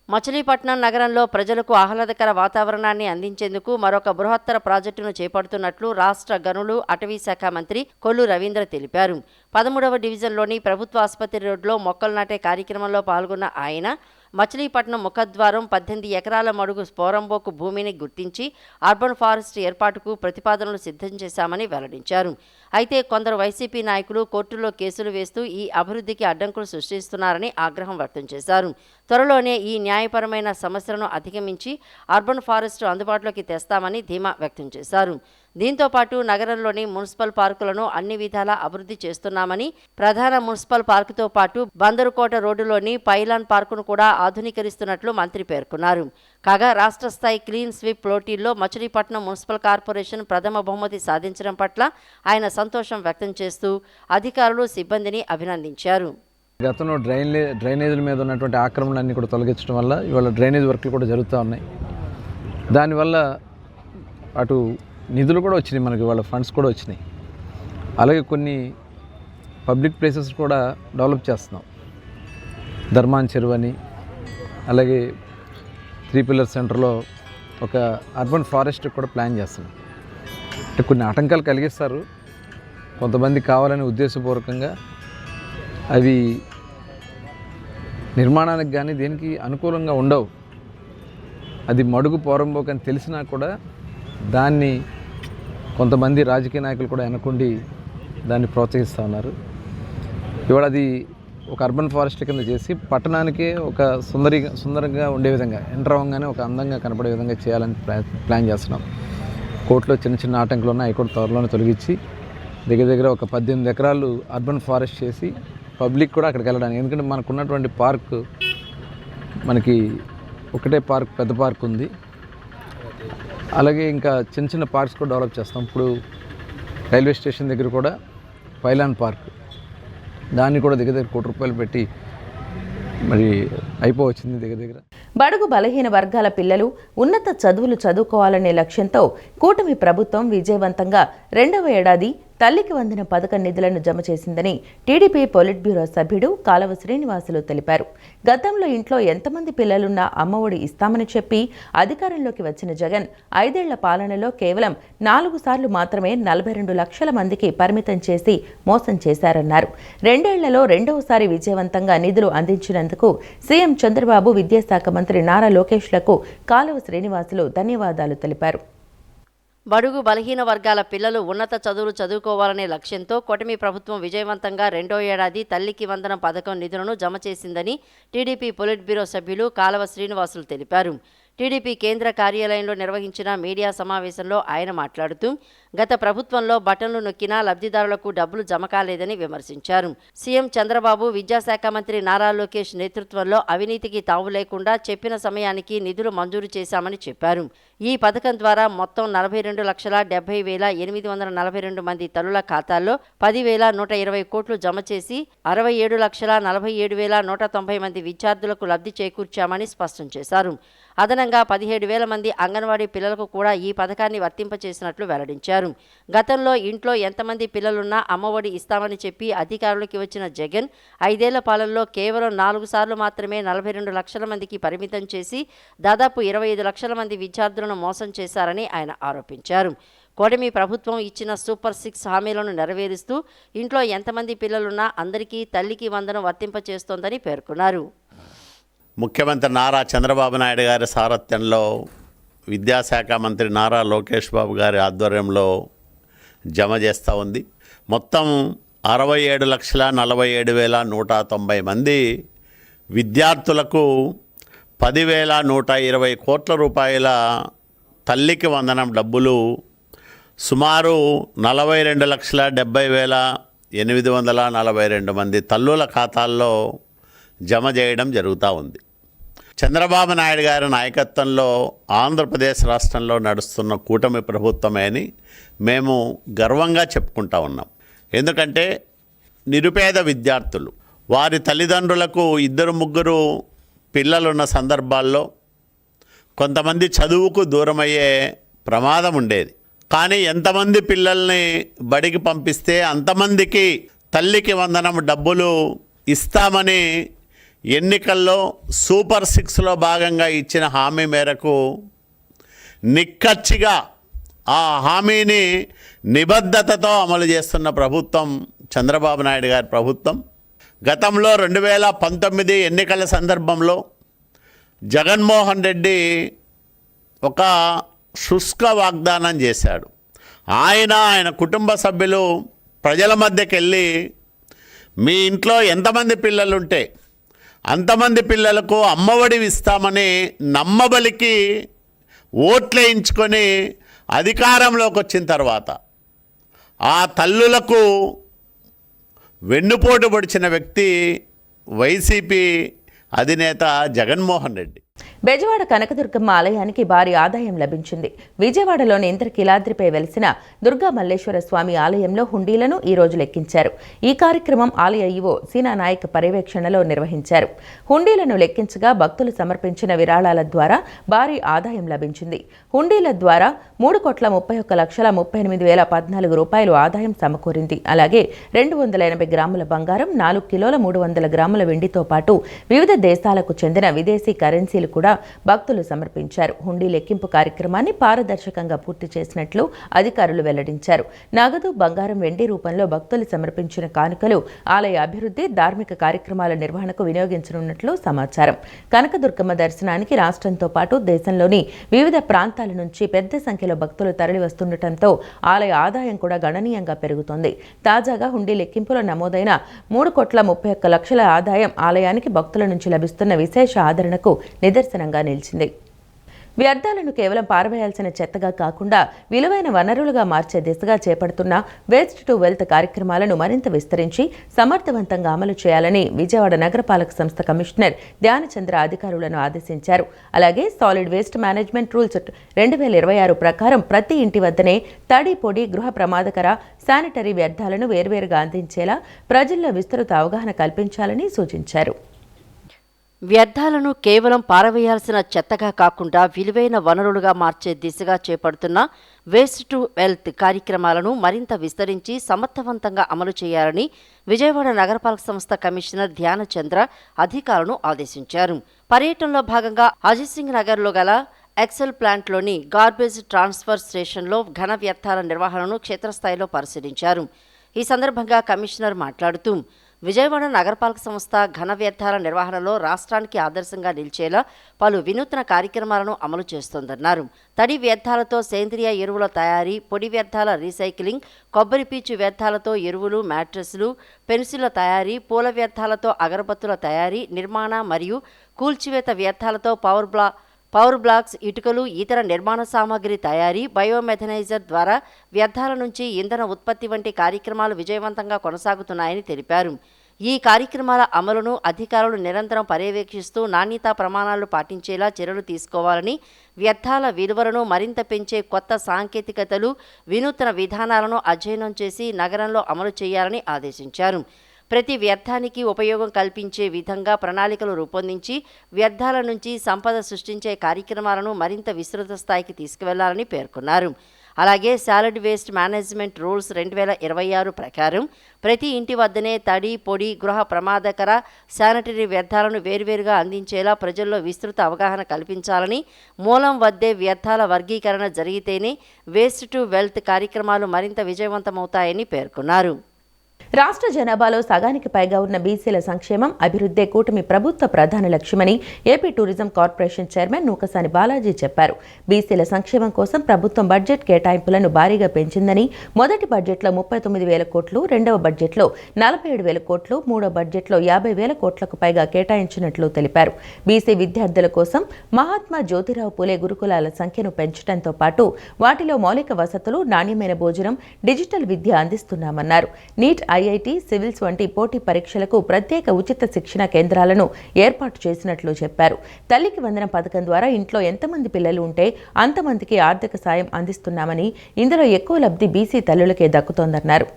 [SPEAKER 2] మచిలీపట్నం నగరంలో ప్రజలకు ఆహ్లాదకర వాతావరణాన్ని అందించేందుకు మరొక బృహత్తర ప్రాజెక్టును చేపడుతున్నట్లు రాష్ట్ర గనులు అటవీ శాఖ మంత్రి కొల్లు రవీంద్ర తెలిపారు. 13వ డివిజన్లోని ప్రభుత్వ ఆసుపత్రి రోడ్లో మొక్కలు నాటే కార్యక్రమంలో పాల్గొన్న ఆయన మచిలీపట్నం ముఖద్వారం 18 ఎకరాల మడుగు స్పోరంబోకు భూమిని గుర్తించి అర్బన్ ఫారెస్ట్ ఏర్పాటుకు ప్రతిపాదనలు సిద్ధం చేశామని వెల్లడించారు. అయితే కొందరు వైసీపీ నాయకులు కోర్టులో కేసులు వేస్తూ ఈ అభివృద్ధికి అడ్డంకులు సృష్టిస్తున్నారని ఆగ్రహం వ్యక్తం చేశారు. త్వరలోనే ఈ న్యాయపరమైన సమస్యలను అధిగమించి అర్బన్ ఫారెస్ట్ అందుబాటులోకి తెస్తామని ధీమా వ్యక్తం చేశారు. దీంతో పాటు నగరంలోని మున్సిపల్ పార్కులను అన్ని విధాలా అభివృద్ధి చేస్తున్నామని, ప్రధాన మున్సిపల్ పార్కుతో పాటు బందరుకోట రోడ్డులోని పైలాన్ పార్కును కూడా ఆధునీకరిస్తున్నట్లు మంత్రి పేర్కొన్నారు. కాగా రాష్ట్ర స్థాయి క్లీన్ స్వీప్ పోటీల్లో మచిలీపట్నం మున్సిపల్ కార్పొరేషన్ ప్రథమ బహుమతి సాధించడం పట్ల ఆయన సంతోషం వ్యక్తం చేస్తూ అధికారులు, సిబ్బందిని అభినందించారు.
[SPEAKER 9] గతంలో డ్రైనేజీల మీద ఉన్నటువంటి ఆక్రమణలన్నీ కూడా తొలగించడం వల్ల ఇవాళ డ్రైనేజ్ వర్క్లు కూడా జరుగుతూ ఉన్నాయి. దానివల్ల అటు నిధులు కూడా వచ్చినాయి, మనకి వాళ్ళ ఫండ్స్ కూడా వచ్చినాయి. అలాగే కొన్ని పబ్లిక్ ప్లేసెస్ కూడా డెవలప్ చేస్తున్నాం. ధర్మాన్ చెరువు అని, అలాగే 3 పిల్లర్ సెంటర్లో ఒక అర్బన్ ఫారెస్ట్ కూడా ప్లాన్ చేస్తున్నాం. అంటే కొన్ని ఆటంకాలు కలిగిస్తారు కొంతమంది కావాలని ఉద్దేశపూర్వకంగా, అవి నిర్మాణానికి కానీ దేనికి అనుకూలంగా ఉండవు. అది మడుగు పోరంబోకు అని తెలిసినా కూడా దాన్ని కొంతమంది రాజకీయ నాయకులు కూడా వెనకుండి దాన్ని ప్రోత్సహిస్తూ ఉన్నారు. ఇవాళ అది ఒక అర్బన్ ఫారెస్ట్ కింద చేసి పట్టణానికి ఒక సుందరంగా ఉండే విధంగా ఎంటర్ అవ్వగానే ఒక అందంగా కనపడే విధంగా చేయాలని ప్లాన్ చేస్తున్నాం. కోర్టులో చిన్న ఆటంకులు ఉన్నాయి, అవి కూడా త్వరలోనే తొలగించి దగ్గర ఒక 18 ఎకరాలు అర్బన్ ఫారెస్ట్ చేసి పబ్లిక్ కూడా అక్కడికి వెళ్ళడానికి. ఎందుకంటే మనకు ఉన్నటువంటి పార్క్ మనకి ఒకటే పార్క్, పెద్ద పార్క్ ఉంది. అలాగే ఇంకా చిన్న పార్క్స్ కూడా డెవలప్ చేస్తాం. ఇప్పుడు రైల్వే స్టేషన్ దగ్గర కూడా పైలాన్ పార్క్, దాన్ని కూడా దగ్గర ₹1 కోటి పెట్టి మరి అయిపోవచ్చింది దగ్గర.
[SPEAKER 1] బడుగు బలహీన వర్గాల పిల్లలు ఉన్నత చదువులు చదువుకోవాలనే లక్ష్యంతో కూటమి ప్రభుత్వం విజయవంతంగా 2వ ఏడాది తల్లికి వందన పథకం నిధులను జమ చేసిందని టీడీపీ పొలిట్ బ్యూరో సభ్యుడు కాలవ శ్రీనివాసులు తెలిపారు. గతంలో ఇంట్లో ఎంతమంది పిల్లలున్నా అమ్మఒడి ఇస్తామని చెప్పి అధికారంలోకి వచ్చిన జగన్ 5 ఏళ్ల పాలనలో కేవలం 4 సార్లు మాత్రమే 42 లక్షల మందికి పరిమితం చేసి మోసం చేశారన్నారు. 2 ఏళ్లలో 2వసారి విజయవంతంగా నిధులు అందించినందుకు సీఎం చంద్రబాబు, విద్యాశాఖ మంత్రి నారా లోకేష్లకు కాలవ శ్రీనివాసులు ధన్యవాదాలు తెలిపారు.
[SPEAKER 2] బడుగు బలహీన వర్గాల పిల్లలు ఉన్నత చదువులు చదువుకోవాలనే లక్ష్యంతో కూటమి ప్రభుత్వం విజయవంతంగా 2వ ఏడాది తల్లికి వందనం పథకం నిధులను జమ చేసిందని టీడీపీ పొలిట్ బ్యూరో సభ్యులు కాలవ శ్రీనివాసులు తెలిపారు. టీడీపీ కేంద్ర కార్యాలయంలో నిర్వహించిన మీడియా సమావేశంలో ఆయన మాట్లాడుతూ గత ప్రభుత్వంలో బటన్లు నొక్కినా లబ్ధిదారులకు డబ్బులు జమ కాలేదని విమర్శించారు. సీఎం చంద్రబాబు, విద్యాశాఖ మంత్రి నారా లోకేష్ నేతృత్వంలో అవినీతికి తావు లేకుండా చెప్పిన సమయానికి నిధులు మంజూరు చేశామని చెప్పారు. ఈ పథకం ద్వారా మొత్తం 42,70,842 మంది తల్లుల ఖాతాల్లో 10,120 కోట్లు జమ చేసి 67,47,190 మంది విద్యార్థులకు లబ్ధి చేకూర్చామని స్పష్టం చేశారు. అదనంగా 17,000 మంది అంగన్వాడీ పిల్లలకు కూడా ఈ పథకాన్ని వర్తింపచేసినట్లు వెల్లడించారు. గతంలో ఇంట్లో ఎంతమంది పిల్లలున్నా అమ్మఒడి ఇస్తామని చెప్పి అధికారులకి వచ్చిన జగన్ 5 ఏళ్ల పాలనలో కేవలం 4 సార్లు మాత్రమే 42 లక్షల మందికి పరిమితం చేసి దాదాపు 25 లక్షల మంది విద్యార్థులను మోసం చేశారని ఆయన ఆరోపించారు. కూటమి ప్రభుత్వం ఇచ్చిన సూపర్ 6 హామీలను నెరవేరుస్తూ ఇంట్లో ఎంతమంది పిల్లలున్నా అందరికీ తల్లికి వందనం వర్తింపచేస్తోందని పేర్కొన్నారు.
[SPEAKER 10] ముఖ్యమంత్రి నారా చంద్రబాబు నాయుడు గారి సారథ్యంలో విద్యాశాఖ మంత్రి నారా లోకేష్ బాబు గారి ఆధ్వర్యంలో జమ చేస్తూ ఉంది. మొత్తం 67,47,190 మంది విద్యార్థులకు 10,120 కోట్ల రూపాయల తల్లికి వందనం డబ్బులు సుమారు 42,70,842 మంది తల్లుల ఖాతాల్లో జమ చేయడం జరుగుతూ ఉంది. చంద్రబాబు నాయుడు గారి నాయకత్వంలో ఆంధ్రప్రదేశ్ రాష్ట్రంలో నడుస్తున్న కూటమి ప్రభుత్వమే అని మేము గర్వంగా చెప్పుకుంటా ఉన్నాం. ఎందుకంటే నిరుపేద విద్యార్థులు వారి తల్లిదండ్రులకు 2-3 పిల్లలున్న సందర్భాల్లో కొంతమంది చదువుకు దూరమయ్యే ప్రమాదం ఉండేది. కానీ ఎంతమంది పిల్లల్ని బడికి పంపిస్తే అంతమందికి తల్లికి వందనం డబ్బులు ఇస్తామని ఎన్నికల్లో సూపర్ 6లో భాగంగా ఇచ్చిన హామీ మేరకు నిక్కచ్చిగా ఆ హామీని నిబద్ధతతో అమలు చేస్తున్న ప్రభుత్వం చంద్రబాబు నాయుడు గారి ప్రభుత్వం. గతంలో 2019 ఎన్నికల సందర్భంలో జగన్మోహన్ రెడ్డి ఒక శుష్క వాగ్దానం చేశాడు. ఆయన కుటుంబ సభ్యులు ప్రజల మధ్యకి వెళ్ళి మీ ఇంట్లో ఎంతమంది పిల్లలుంటే అంతమంది పిల్లలకు అమ్మఒడి ఇస్తామని నమ్మబలికి ఓట్లేయించుకొని అధికారంలోకి వచ్చిన తర్వాత ఆ తల్లులకు వెన్నుపోటు పొడిచిన వ్యక్తి వైసీపీ అధినేత జగన్మోహన్ రెడ్డి.
[SPEAKER 1] బెజవాడ కనకదుర్గమ్మ ఆలయానికి భారీ ఆదాయం లభించింది. విజయవాడలోని ఇంద్రకీలాద్రిపై వెలిసిన దుర్గా మల్లేశ్వర స్వామి ఆలయంలో హుండీలను ఈ రోజు లెక్కించారు. ఈ కార్యక్రమం ఆలయ ఈవో సీనా నాయక్ పర్యవేక్షణలో నిర్వహించారు. హుండీలను లెక్కించగా భక్తులు సమర్పించిన విరాళాల ద్వారా భారీ ఆదాయం లభించింది. హుండీల ద్వారా 3,31,38,014 రూపాయలు ఆదాయం సమకూరింది. అలాగే 280 గ్రాముల బంగారం, 4 కిలోల 300 గ్రాముల వెండితో పాటు వివిధ దేశాలకు చెందిన విదేశీ కరెన్సీలు హుండీలు కూడా భక్తులు సమర్పించారు. హుండీ లెక్కింపు కార్యక్రమాన్ని పారదర్శకంగా పూర్తి చేసినట్లు అధికారులు వెల్లడించారు. నగదు, బంగారం, వెండి రూపంలో భక్తులు సమర్పించిన కానుకలు ఆలయ అభివృద్ధి, ధార్మిక కార్యక్రమాల నిర్వహణకు వినియోగించనున్నట్లు సమాచారం. కనకదుర్గమ్మ దర్శనానికి రాష్ట్రంతో పాటు దేశంలోని వివిధ ప్రాంతాల నుంచి పెద్ద సంఖ్యలో భక్తులు తరలివస్తుండటంతో ఆలయ ఆదాయం కూడా గణనీయంగా పెరుగుతోంది. తాజాగా హుండీ లెక్కింపులో నమోదైన 3,31,00,000 ఆదాయం ఆలయానికి భక్తుల నుంచి లభిస్తున్న విశేష ఆదరణకు నిదర్శనంగా నిలిచింది. వ్యర్థాలను కేవలం పారవేయాల్సిన చెత్తగా కాకుండా విలువైన వనరులుగా మార్చే దిశగా చేపడుతున్న వేస్ట్ టు వెల్త్ కార్యక్రమాలను మరింత విస్తరించి సమర్థవంతంగా అమలు చేయాలని విజయవాడ నగరపాలక సంస్థ కమిషనర్ ధ్యానచంద్ర అధికారులను ఆదేశించారు. అలాగే సాలిడ్ వేస్ట్ మేనేజ్మెంట్ రూల్స్ 2026 ప్రకారం ప్రతి ఇంటి వద్దనే తడి, పొడి, గృహ ప్రమాదకర, శానిటరీ వ్యర్థాలను వేర్వేరుగా అందించేలా ప్రజల్లో విస్తృత అవగాహన కల్పించాలని సూచించారు.
[SPEAKER 2] వ్యర్థాలను కేవలం పారవేయాల్సిన చెత్తగా కాకుండా విలువైన వనరులుగా మార్చే దిశగా చేపడుతున్న వేస్ట్ టు వెల్త్ కార్యక్రమాలను మరింత విస్తరించి సమర్థవంతంగా అమలు చేయాలని విజయవాడ నగరపాలక సంస్థ కమిషనర్ ధ్యానచంద్ర అధికారులను ఆదేశించారు. పర్యటనలో భాగంగా అజిత్ సింగ్ నగర్లో గల ఎక్సెల్ ప్లాంట్లోని గార్బేజ్ ట్రాన్స్ఫర్ స్టేషన్లో ఘన వ్యర్థాల నిర్వహణను క్షేత్రస్థాయిలో పరిశీలించారు. ఈ సందర్భంగా కమిషనర్ మాట్లాడుతూ విజయవాడ నగరపాలక సంస్థ ఘన వ్యర్థాల నిర్వహణలో రాష్ట్రానికి ఆదర్శంగా నిలిచేలా పలు వినూత్న కార్యక్రమాలను అమలు చేస్తోందన్నారు. తడి వ్యర్థాలతో సేంద్రియ ఎరువుల తయారీ, పొడి వ్యర్థాల రీసైక్లింగ్, కొబ్బరి పీచు వ్యర్థాలతో ఎరువులు, మ్యాట్రెస్లు, పెన్సిళ్ల తయారీ, పూల వ్యర్థాలతో అగరబత్తుల తయారీ, నిర్మాణ మరియు కూల్చివేత వ్యర్థాలతో పవర్ బ్లాక్స్, ఇటుకలు, ఇతర నిర్మాణ సామాగ్రి తయారీ, బయోమెథనైజర్ ద్వారా వ్యర్థాల నుంచి ఇంధన ఉత్పత్తి వంటి కార్యక్రమాలు విజయవంతంగా కొనసాగుతున్నాయని తెలిపారు. ఈ కార్యక్రమాల అమలును అధికారులు నిరంతరం పర్యవేక్షిస్తూ నాణ్యతా ప్రమాణాలు పాటించేలా చర్యలు తీసుకోవాలని, వ్యర్థాల విలువలను మరింత పెంచే కొత్త సాంకేతికతలు, వినూత్న విధానాలను అధ్యయనం చేసి నగరంలో అమలు చేయాలని ఆదేశించారు. ప్రతి వ్యర్థానికి ఉపయోగం కల్పించే విధంగా ప్రణాళికలు రూపొందించి వ్యర్థాల నుంచి సంపద సృష్టించే కార్యక్రమాలను మరింత విస్తృత స్థాయికి తీసుకువెళ్లాలని పేర్కొన్నారు. అలాగే సాలిడ్ వేస్ట్ మేనేజ్మెంట్ రూల్స్ 2026 ప్రకారం ప్రతి ఇంటి వద్దనే తడి, పొడి, గృహ ప్రమాదకర, శానిటరీ వ్యర్థాలను వేర్వేరుగా అందించేలా ప్రజల్లో విస్తృత అవగాహన కల్పించాలని, మూలం వద్దే వ్యర్థాల వర్గీకరణ జరిగితేనే వేస్ట్ టు వెల్త్ కార్యక్రమాలు మరింత విజయవంతమవుతాయని పేర్కొన్నారు.
[SPEAKER 1] రాష్ట్ర జనాభాలో సగానికి పైగా ఉన్న బీసీల సంక్షేమం, అభివృద్ధే కూటమి ప్రభుత్వ ప్రధాన లక్ష్యమని AP tourism corporation chairman Nookasani Balaji చెప్పారు. బీసీల సంక్షేమం కోసం ప్రభుత్వం బడ్జెట్ కేటాయింపులను భారీగా పెంచిందని, మొదటి బడ్జెట్లో 39,000 కోట్లు, రెండవ బడ్జెట్లో 47,000 కోట్లు, మూడో బడ్జెట్లో 50,000 కోట్లకు పైగా కేటాయించినట్లు తెలిపారు. బీసీ విద్యార్థుల కోసం మహాత్మా జ్యోతిరావు పూలే గురుకులాల సంఖ్యను పెంచడంతో పాటు వాటిలో మౌలిక వసతులు, నాణ్యమైన భోజనం, డిజిటల్ విద్య అందిస్తున్నామన్నారు. నీట్, ఐఐటి, సివిల్స్ వంటి పోటీ పరీక్షలకు ప్రత్యేక ఉచిత శిక్షణ కేంద్రాలను ఏర్పాటు చేసినట్లు చెప్పారు. తల్లికి వందనం పథకం ద్వారా ఇంట్లో ఎంతమంది పిల్లలు ఉంటే అంతమందికి ఆర్థిక సాయం అందిస్తున్నామని, ఇందులో ఎక్కువ లబ్ధి బీసీ తల్లులకే దక్కుతోందన్నారు.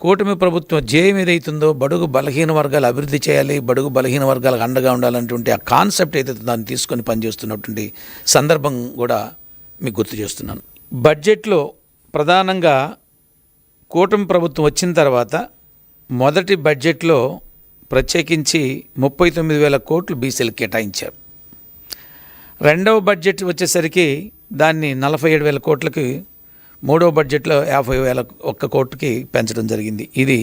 [SPEAKER 11] కూటమి ప్రభుత్వం ధ్యేయం ఏదైతుందో బడుగు బలహీన వర్గాలు అభివృద్ధి చేయాలి, బడుగు బలహీన వర్గాలకు అండగా ఉండాలన్నటువంటి ఆ కాన్సెప్ట్ ఏదైతే దాన్ని తీసుకొని పనిచేస్తున్నటువంటి సందర్భం కూడా మీకు గుర్తు చేస్తున్నాను. బడ్జెట్లో ప్రధానంగా కూటమి ప్రభుత్వం వచ్చిన తర్వాత మొదటి బడ్జెట్లో ప్రత్యేకించి 39,000 కోట్లు బీసీలకు కేటాయించారు. రెండవ బడ్జెట్ వచ్చేసరికి దాన్ని 47,000 కోట్లకి, మూడవ బడ్జెట్లో 50,001 కోట్లకి పెంచడం జరిగింది. ఇది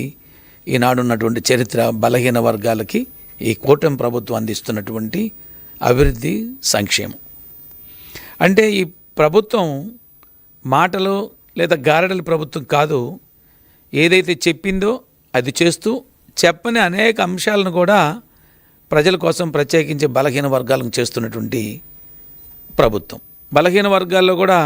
[SPEAKER 11] ఈనాడున్నటువంటి చరిత్ర. బలహీన వర్గాలకి ఈ కూటమి ప్రభుత్వం అందిస్తున్నటువంటి అభివృద్ధి, సంక్షేమం. అంటే ఈ ప్రభుత్వం మాటలు లేదా గారడల ప్రభుత్వం కాదు. ఏదైతే చెప్పిందో అది చేస్తూ, చెప్పని అనేక అంశాలను కూడా ప్రజల కోసం ప్రత్యేకించి బలహీన వర్గాలను చేస్తున్నటువంటి ప్రభుత్వం. బలహీన వర్గాల్లో కూడా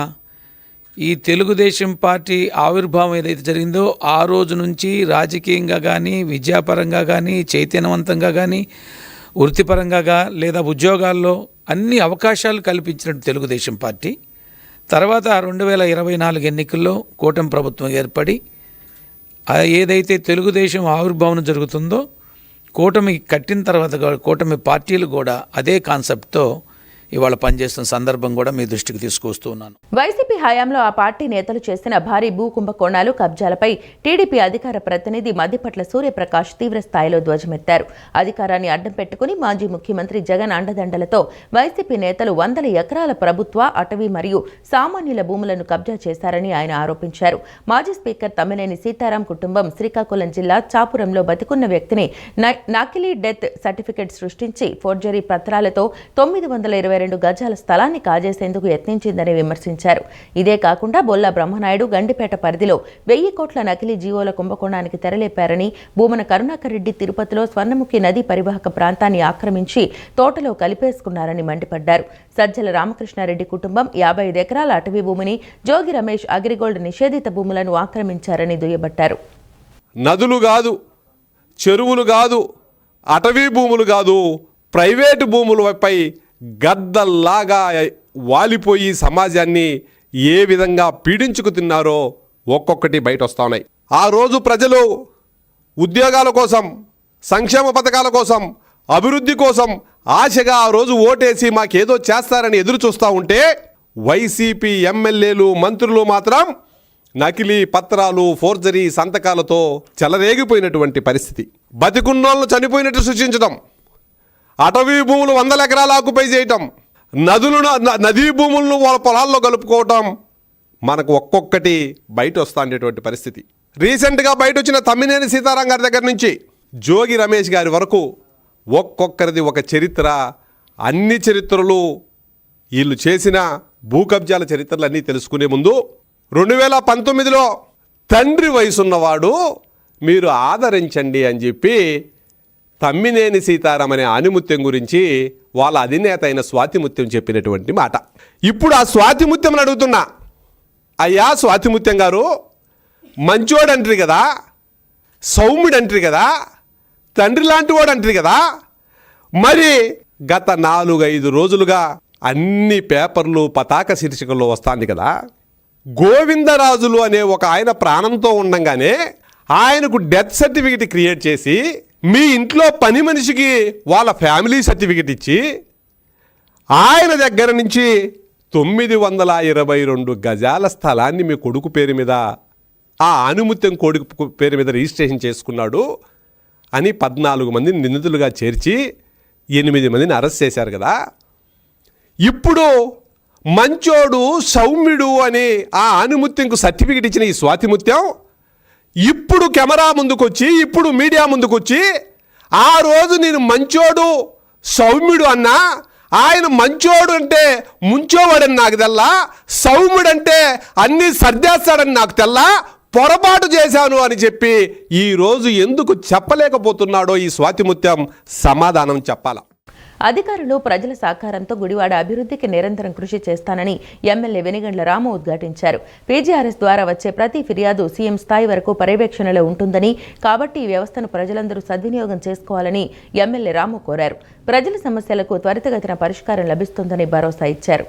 [SPEAKER 11] ఈ తెలుగుదేశం పార్టీ ఆవిర్భావం ఏదైతే జరిగిందో ఆ రోజు నుంచి రాజకీయంగా కానీ, విద్యాపరంగా కానీ, చైతన్యవంతంగా కానీ, వృత్తిపరంగా లేదా ఉద్యోగాల్లో అన్ని అవకాశాలు కల్పించినట్టు తెలుగుదేశం పార్టీ తర్వాత 2024 ఎన్నికల్లో కూటమి ప్రభుత్వం ఏర్పడి ఏదైతే తెలుగుదేశం ఆవిర్భావం జరుగుతుందో కూటమి కట్టిన తర్వాత కూటమి పార్టీలు కూడా అదే కాన్సెప్ట్తో ఇవాళ పనిచేస్తున్న సందర్భం కూడా మీ దృష్టికి తీసుకొస్తూ ఉన్నాను.
[SPEAKER 1] వైసీపీ హయాంలో ఆ పార్టీ నేతలు చేసిన భారీ భూ కుంభకోణాలు, కబ్జాలపై టీడీపీ అధికార ప్రతినిధి మద్దిపట్ల సూర్యప్రకాష్ తీవ్ర స్థాయిలో ధ్వజమెత్తారు. అధికారాన్ని అడ్డం పెట్టుకుని మాజీ ముఖ్యమంత్రి జగన్ అండదండలతో వైసీపీ నేతలు వందల ఎకరాల ప్రభుత్వ, అటవీ మరియు సామాన్యుల భూములను కబ్జా చేశారని ఆయన ఆరోపించారు. మాజీ స్పీకర్ తమ్మినేని సీతారాం కుటుంబం శ్రీకాకుళం జిల్లా చాపురంలో బతికున్న వ్యక్తిని నకిలీ డెత్ సర్టిఫికెట్ సృష్టించి ఫోర్జరీ పత్రాలతో 922 గజాల స్థలాన్ని కాజేసేందుకు యత్నించిందని విమర్శించారు. ఇదే కాకుండా బొల్లా బ్రహ్మనాయుడు గండిపేట పరిధిలో 1000 కోట్ల నకిలీ జీవోల కుంభకోణానికి తెరలేపారని, భూమన కరుణాకర్ రెడ్డి తిరుపతిలో స్వర్ణముఖి నదీ పరివాహక ప్రాంతాన్ని ఆక్రమించి తోటలో కలిపేసుకున్నారని మండిపడ్డారు. సజ్జల రామకృష్ణారెడ్డి కుటుంబం 55 ఎకరాల అటవీ భూమిని, జోగి రమేష్ అగ్రిగోల్డ్ నిషేధిత భూములను ఆక్రమించారని దుయ్యబట్టారు.
[SPEAKER 12] నదులు కాదు, చెరువులు కాదు, అటవీ భూములు కాదు, ప్రైవేటు భూములపై గద్దల్లాగా వాలిపోయి సమాజాన్ని ఏ విధంగా పీడించుకు తిన్నారో ఒక్కొక్కటి బయట వస్తూ ఉన్నాయి. ఆ రోజు ప్రజలు ఉద్యోగాల కోసం, సంక్షేమ పథకాల కోసం, అభివృద్ధి కోసం ఆశగా ఆ రోజు ఓటేసి మాకేదో చేస్తారని ఎదురు చూస్తూ ఉంటే వైసీపీ ఎమ్మెల్యేలు, మంత్రులు మాత్రం నకిలీ పత్రాలు, ఫోర్జరీ సంతకాలతో చెలరేగిపోయినటువంటి పరిస్థితి. బతికున్నోళ్ళను చనిపోయినట్టు సృష్టించడం, అటవీ భూములు 100 ఎకరాలు ఆక్యుపై చేయటం, నదీ భూములను వాళ్ళ పొలాల్లో కలుపుకోవటం మనకు ఒక్కొక్కటి బయట వస్తుండేటువంటి పరిస్థితి. రీసెంట్గా బయట వచ్చిన తమ్మినేని సీతారాం గారి దగ్గర నుంచి జోగి రమేష్ గారి వరకు ఒక్కొక్కరిది ఒక చరిత్ర. అన్ని చరిత్రలు, వీళ్ళు చేసిన భూ కబ్జాల చరిత్రలు అన్నీ తెలుసుకునే ముందు 2019లో తండ్రి వయసున్నవాడు మీరు ఆదరించండి అని చెప్పి తమ్మినేని సీతారాం అనే ఆనిముత్యం గురించి వాళ్ళ అధినేత అయిన స్వాతిముత్యం చెప్పినటువంటి మాట. ఇప్పుడు ఆ స్వాతిముత్యం అడుగుతున్నా, అయ్యా స్వాతిముత్యం గారు, మంచోడు అంటారు కదా, సౌమ్యుడు అంటారు కదా, తండ్రి లాంటి వాడు అంటారు కదా, మరి గత 4-5 రోజులుగా అన్ని పేపర్లు పతాక శీర్షికల్లో వస్తుంది కదా, గోవిందరాజులు అనే ఒక ఆయన ప్రాణంతో ఉండంగానే ఆయనకు డెత్ సర్టిఫికెట్ క్రియేట్ చేసి మీ ఇంట్లో పని మనిషికి వాళ్ళ ఫ్యామిలీ సర్టిఫికెట్ ఇచ్చి ఆయన దగ్గర నుంచి 922 గజాల స్థలాన్ని మీ కొడుకు పేరు మీద, ఆ ఆనుముత్యం కొడుకు పేరు మీద రిజిస్ట్రేషన్ చేసుకున్నాడు అని 14 మందిని నిందితులుగా చేర్చి 8 మందిని అరెస్ట్ చేశారు కదా. ఇప్పుడు మంచోడు, సౌమ్యుడు అని ఆ ఆనుముత్యంకు సర్టిఫికెట్ ఇచ్చిన ఈ స్వాతిముత్యం ఇప్పుడు కెమెరా ముందుకొచ్చి, ఇప్పుడు మీడియా ముందుకొచ్చి, ఆ రోజు నేను మంచోడు, సౌమ్యుడు అన్నా, ఆయన మంచోడు అంటే ముంచోవాడని నాకు తెల్లా, సౌమ్యుడు అంటే అన్నీ సర్దేస్తాడని నాకు తెల్లా, పొరపాటు చేశాను అని చెప్పి ఈరోజు ఎందుకు చెప్పలేకపోతున్నాడో ఈ స్వాతిముత్యం సమాధానం చెప్పాల.
[SPEAKER 1] అధికారులు ప్రజల సహకారంతో గుడివాడ అభివృద్ధికి నిరంతరం కృషి చేస్తానని ఎమ్మెల్యే వెనిగండ్ల రాము ఉద్ఘాటించారు. పీజీఆర్ఎస్ ద్వారా వచ్చే ప్రతి ఫిర్యాదు సీఎం స్థాయి వరకు పర్యవేక్షణలో ఉంటుందని, కాబట్టి ఈ వ్యవస్థను ప్రజలందరూ సద్వినియోగం చేసుకోవాలని ఎమ్మెల్యే రాము కోరారు. ప్రజల సమస్యలకు త్వరితగతిన పరిష్కారం లభిస్తుందని భరోసా ఇచ్చారు.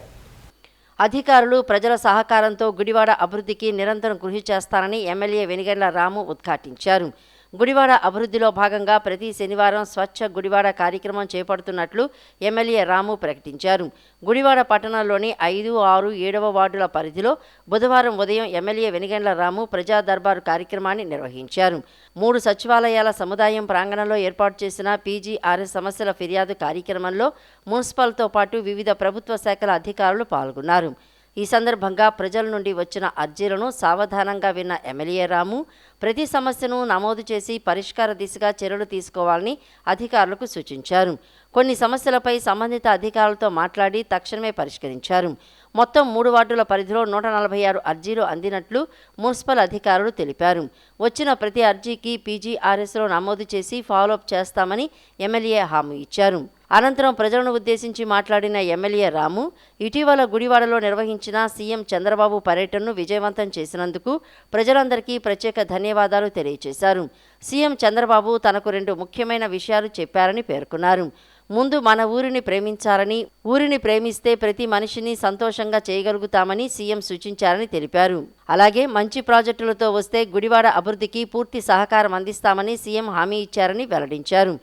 [SPEAKER 2] అధికారులు ప్రజల సహకారంతో గుడివాడ అభివృద్ధికి నిరంతరం కృషి చేస్తానని ఎమ్మెల్యే వెనిగండ్ల రాము ఉద్ఘాటించారు. గుడివాడ అభివృద్ధిలో భాగంగా ప్రతి శనివారం స్వచ్ఛ గుడివాడ కార్యక్రమం చేపడుతున్నట్లు ఎమ్మెల్యే రాము ప్రకటించారు. గుడివాడ పట్టణంలోని 5, 6, 7వ వార్డుల పరిధిలో బుధవారం ఉదయం ఎమ్మెల్యే వెనిగండ్ల రాము ప్రజా దర్బారు కార్యక్రమాన్ని నిర్వహించారు. 3 సచివాలయాల సముదాయం ప్రాంగణంలో ఏర్పాటు చేసిన పీజీఆర్ఎస్ సమస్యల ఫిర్యాదు కార్యక్రమంలో మున్సిపల్తో పాటు వివిధ ప్రభుత్వ శాఖల అధికారులు పాల్గొన్నారు. ఈ సందర్భంగా ప్రజల నుండి వచ్చిన అర్జీలను సావధానంగా విన్న ఎమ్మెల్యే రాము ప్రతి సమస్యను నమోదు చేసి పరిష్కార దిశగా చర్యలు తీసుకోవాలని అధికారులకు సూచించారు. కొన్ని సమస్యలపై సంబంధిత అధికారులతో మాట్లాడి తక్షణమే పరిష్కరించారు. మొత్తం 3 వార్డుల పరిధిలో 146 అర్జీలు అందినట్లు మున్సిపల్ అధికారులు తెలిపారు. వచ్చిన ప్రతి అర్జీకి పీజీఆర్ఎస్లో నమోదు చేసి ఫాలోఅప్ చేస్తామని ఎమ్మెల్యే హామీ ఇచ్చారు. అనంతరం ప్రజలను ఉద్దేశించి మాట్లాడిన ఎమ్మెల్యే రాము ఇటీవల గుడివాడలో నిర్వహించిన సీఎం చంద్రబాబు పర్యటనను విజయవంతం చేసినందుకు ప్రజలందరికీ ప్రత్యేక ధన్యవాదాలు తెలియజేశారు. సీఎం చంద్రబాబు తనకు 2 ముఖ్యమైన విషయాలు చెప్పారని పేర్కొన్నారు. ముందు మన ఊరిని ప్రేమించాలని, ఊరిని ప్రేమిస్తే ప్రతి మనిషిని సంతోషంగా చేయగలుగుతామని సీఎం సూచించారని తెలిపారు. అలాగే మంచి ప్రాజెక్టులతో వస్తే గుడివాడ అభివృద్ధికి పూర్తి సహకారం అందిస్తామని సీఎం హామీ ఇచ్చారని వెల్లడించారు.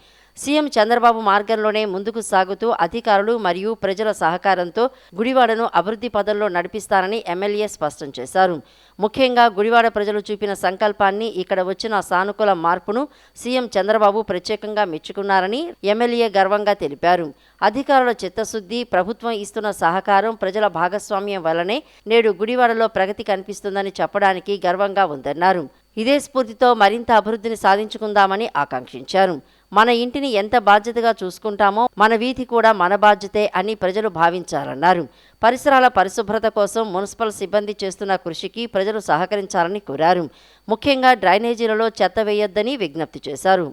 [SPEAKER 2] సీఎం చంద్రబాబు మార్గంలోనే ముందుకు సాగుతూ అధికారులు మరియు ప్రజల సహకారంతో గుడివాడను అభివృద్ధి పదంలో నడిపిస్తారని ఎమ్మెల్యే స్పష్టం చేశారు. ముఖ్యంగా గుడివాడ ప్రజలు చూపిన సంకల్పాన్ని, ఇక్కడ వచ్చిన సానుకూల మార్పును సీఎం చంద్రబాబు ప్రత్యేకంగా మెచ్చుకున్నారని ఎమ్మెల్యే గర్వంగా తెలిపారు. అధికారుల చిత్తశుద్ధి, ప్రభుత్వం ఇస్తున్న సహకారం, ప్రజల భాగస్వామ్యం వల్లనే నేడు గుడివాడలో ప్రగతి కనిపిస్తుందని చెప్పడానికి గర్వంగా ఉందన్నారు. ఇదే స్ఫూర్తితో మరింత అభివృద్ధిని సాధించుకుందామని ఆకాంక్షించారు. మన ఇంటిని ఎంత బాధ్యతగా చూసుకుంటామో మన వీధి కూడా మన బాధ్యతే అని ప్రజలు భావించాలన్నారు. పరిసరాల పరిశుభ్రత కోసం మున్సిపల్ సిబ్బంది చేస్తున్న కృషికి ప్రజలు సహకరించాలని కోరారు. ముఖ్యంగా డ్రైనేజీలలో చెత్త వేయొద్దని విజ్ఞప్తి చేశారు.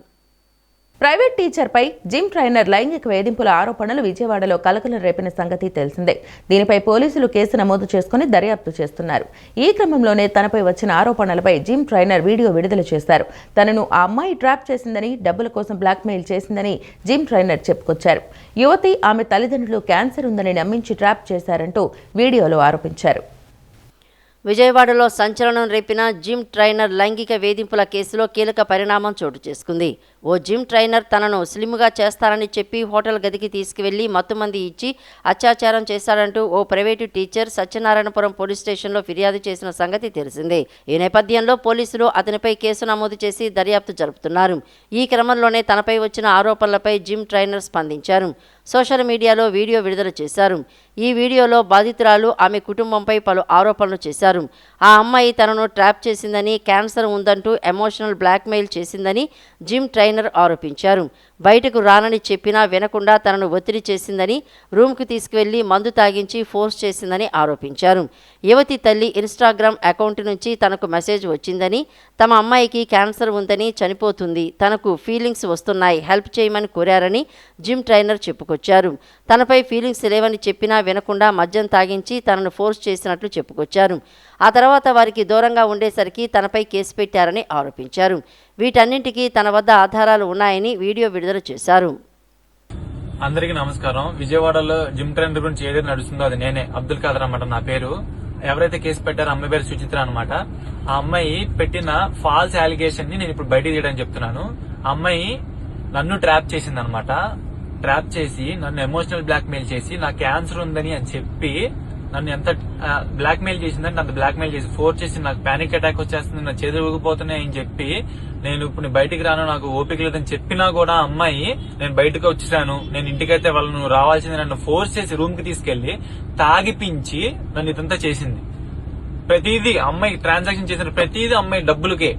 [SPEAKER 1] ప్రైవేట్ టీచర్పై జిమ్ ట్రైనర్ లైంగిక వేధింపుల ఆరోపణలు విజయవాడలో కలకలం రేపిన సంగతి తెలిసిందే. దీనిపై పోలీసులు కేసు నమోదు చేసుకుని దర్యాప్తు చేస్తున్నారు. ఈ క్రమంలోనే తనపై వచ్చిన ఆరోపణలపై జిమ్ ట్రైనర్ వీడియో విడుదల చేశారు. తనను ఆ అమ్మాయి ట్రాప్ చేసిందని, డబ్బుల కోసం బ్లాక్మెయిల్ చేసిందని జిమ్ ట్రైనర్ చెప్పుకొచ్చారు. యువతి, ఆమె తల్లిదండ్రులు క్యాన్సర్ ఉందని నమ్మించి ట్రాప్ చేశారంటూ వీడియోలో ఆరోపించారు.
[SPEAKER 2] విజయవాడలో సంచలనం రేపిన జిమ్ ట్రైనర్ లైంగిక వేధింపుల కేసులో కీలక పరిణామం చోటు చేసుకుంది. ఓ జిమ్ ట్రైనర్ తనను స్లిమ్గా చేస్తారని చెప్పి హోటల్ గదికి తీసుకువెళ్లి మత్తుమంది ఇచ్చి అత్యాచారం చేశాడంటూ ఓ ప్రైవేటు టీచర్ సత్యనారాయణపురం పోలీస్ స్టేషన్లో ఫిర్యాదు చేసిన సంగతి తెలిసిందే. ఈ నేపథ్యంలో పోలీసులు అతనిపై కేసు నమోదు చేసి దర్యాప్తు జరుపుతున్నారు. ఈ క్రమంలోనే తనపై వచ్చిన ఆరోపణలపై జిమ్ ట్రైనర్ స్పందించారు. సోషల్ మీడియాలో వీడియో విడుదల చేశారు. ఈ వీడియోలో బాధితురాలు ఆమె కుటుంబంపై పలు ఆరోపణలు చేశారు. ఆ అమ్మాయి తనను ట్రాప్ చేసిందని, క్యాన్సర్ ఉందంటూ ఎమోషనల్ బ్లాక్మెయిల్ చేసిందని జిమ్ ట్రైనర్ ఆరోపించారు. బయటకు రానని చెప్పినా వినకుండా తనను ఒత్తిడి చేసిందని, రూమ్కు తీసుకువెళ్లి మందు తాగించి ఫోర్స్ చేసిందని ఆరోపించారు. యువతి తల్లి ఇన్స్టాగ్రామ్ అకౌంట్ నుంచి తనకు మెసేజ్ వచ్చిందని, తమ అమ్మాయికి క్యాన్సర్ ఉందని, చనిపోతుంది, తనకు ఫీలింగ్స్ వస్తున్నాయి, హెల్ప్ చేయమని కోరారని జిమ్ ట్రైనర్ చెప్పుకొచ్చారు. తనపై ఫీలింగ్స్ లేవని చెప్పినా వినకుండా మద్యం తాగించి తనను ఫోర్స్ చేసినట్లు చెప్పుకొచ్చారు. ఆ తర్వాత వారికి దూరంగా ఉండేసరికి తనపై కేసు పెట్టారని ఆరోపించారు. వీటన్నింటికీ తన వద్ద ఆధారాలు ఉన్నాయని వీడియో విడుదల చేశారు.
[SPEAKER 13] అందరికీ నమస్కారం. విజయవాడలో జిమ్ ట్రైనర్ గురించి ఏదైతే నడుస్తుందో అది నేనే, అబ్దుల్ ఖాదర్ అన్నమాట నా పేరు. ఎవరైతే కేసు పెట్టారో అమ్మాయి పేరు సుచిత్ర అనమాట. ఆ అమ్మాయి పెట్టిన ఫాల్స్ అలిగేషన్ ని నేను ఇప్పుడు బయటికి తీయడానికి చెప్తున్నాను. ఆ అమ్మాయి నన్ను ట్రాప్ చేసింది అనమాట. ట్రాప్ చేసి నన్ను ఎమోషనల్ బ్లాక్మెయిల్ చేసి నాకు క్యాన్సర్ ఉందని అని చెప్పి నన్ను ఎంత బ్లాక్మెయిల్ చేసిందని అంత బ్లాక్మెయిల్ చేసి ఫోర్స్ చేసి నాకు పానిక్ అటాక్ వచ్చేస్తుంది, నా చేతులు ఊగిపోతున్నాయి అని చెప్పి నేను ఇప్పుడు బయటికి రాను, నాకు ఓపిక లేదని చెప్పినా కూడా అమ్మాయి నేను బయటకు వచ్చేసాను, నేను ఇంటికైతే వాళ్ళను రావాల్సింది నన్ను ఫోర్స్ చేసి రూమ్ కి తీసుకెళ్లి తాగిపించి నన్ను ఇదంతా చేసింది. ప్రతిదీ అమ్మాయి ట్రాన్సాక్షన్ చేసిన ప్రతిదీ అమ్మాయి డబ్బులకి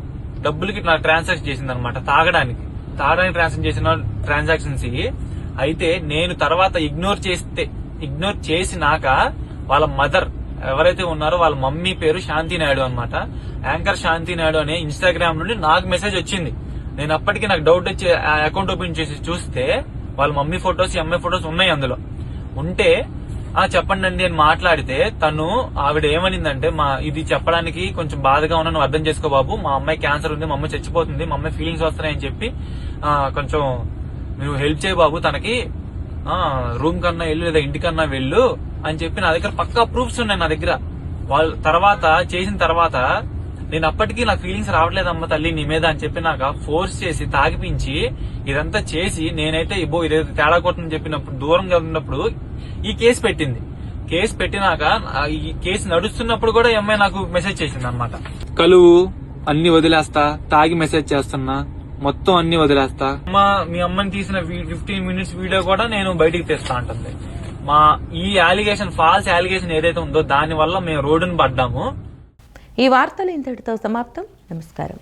[SPEAKER 13] నాకు ట్రాన్సాక్షన్ చేసింది అనమాట. తాగడానికి ట్రాన్సాక్షన్ చేసిన ట్రాన్సాక్షన్స్. అయితే నేను తర్వాత ఇగ్నోర్ చేసినాక వాళ్ళ మదర్ ఎవరైతే ఉన్నారో వాళ్ళ మమ్మీ పేరు శాంతి నాయుడు అనమాట. యాంకర్ శాంతి నాయుడు అనే ఇన్స్టాగ్రామ్ నుండి నాకు మెసేజ్ వచ్చింది. నేను అప్పటికి నాకు డౌట్ వచ్చి ఆ అకౌంట్ ఓపెన్ చేసి చూస్తే వాళ్ళ మమ్మీ ఫొటోస్, అమ్మాయి ఫొటోస్ ఉన్నాయి అందులో. ఉంటే చెప్పండి అండి అని మాట్లాడితే ఆవిడ ఏమనిందంటే, ఇది చెప్పడానికి కొంచెం బాధగా ఉన్నా, నువ్వు అర్థం చేసుకో బాబు, మా అమ్మాయి క్యాన్సర్ ఉంది, మా అమ్మాయి చచ్చిపోతుంది, మా అమ్మాయి ఫీలింగ్స్ వస్తున్నాయని చెప్పి కొంచెం నువ్వు హెల్ప్ చేయ బాబు, తనకి రూమ్ కన్నా వెళ్ళు లేదా ఇంటికన్నా వెళ్ళు అని చెప్పి నా దగ్గర పక్కా ప్రూఫ్స్ ఉన్నాయి నా దగ్గర. వాళ్ళు చేసిన తర్వాత నేను అప్పటికీ నాకు ఫీలింగ్స్ రావట్లేదమ్మ తల్లి నీ మీద అని చెప్పి నాకు ఫోర్స్ చేసి తాగిపించి ఇదంతా చేసి నేనైతే ఇదేదో తేడా కొట్టని చెప్పినప్పుడు దూరంగా ఉన్నప్పుడు ఈ కేసు పెట్టింది. కేసు పెట్టినాక ఈ కేసు నడుస్తున్నప్పుడు కూడా అమ్మాయి నాకు మెసేజ్ చేసింది అనమాట. కలువు అన్ని వదిలేస్తా, తాగి మెసేజ్ చేస్తున్నా, మొత్తం అన్ని వదిలేస్తా, మీ అమ్మని తీసిన 15 minutes వీడియో కూడా నేను బయటికి తెస్తా అంటుంది. ఈ ఫాల్స్ అలిగేషన్ ఏదైతే ఉందో దాని వల్ల మేము రోడ్డును పడ్డాము.
[SPEAKER 1] ఈ వార్తలు ఇంతటితో సమాప్తం. నమస్కారం.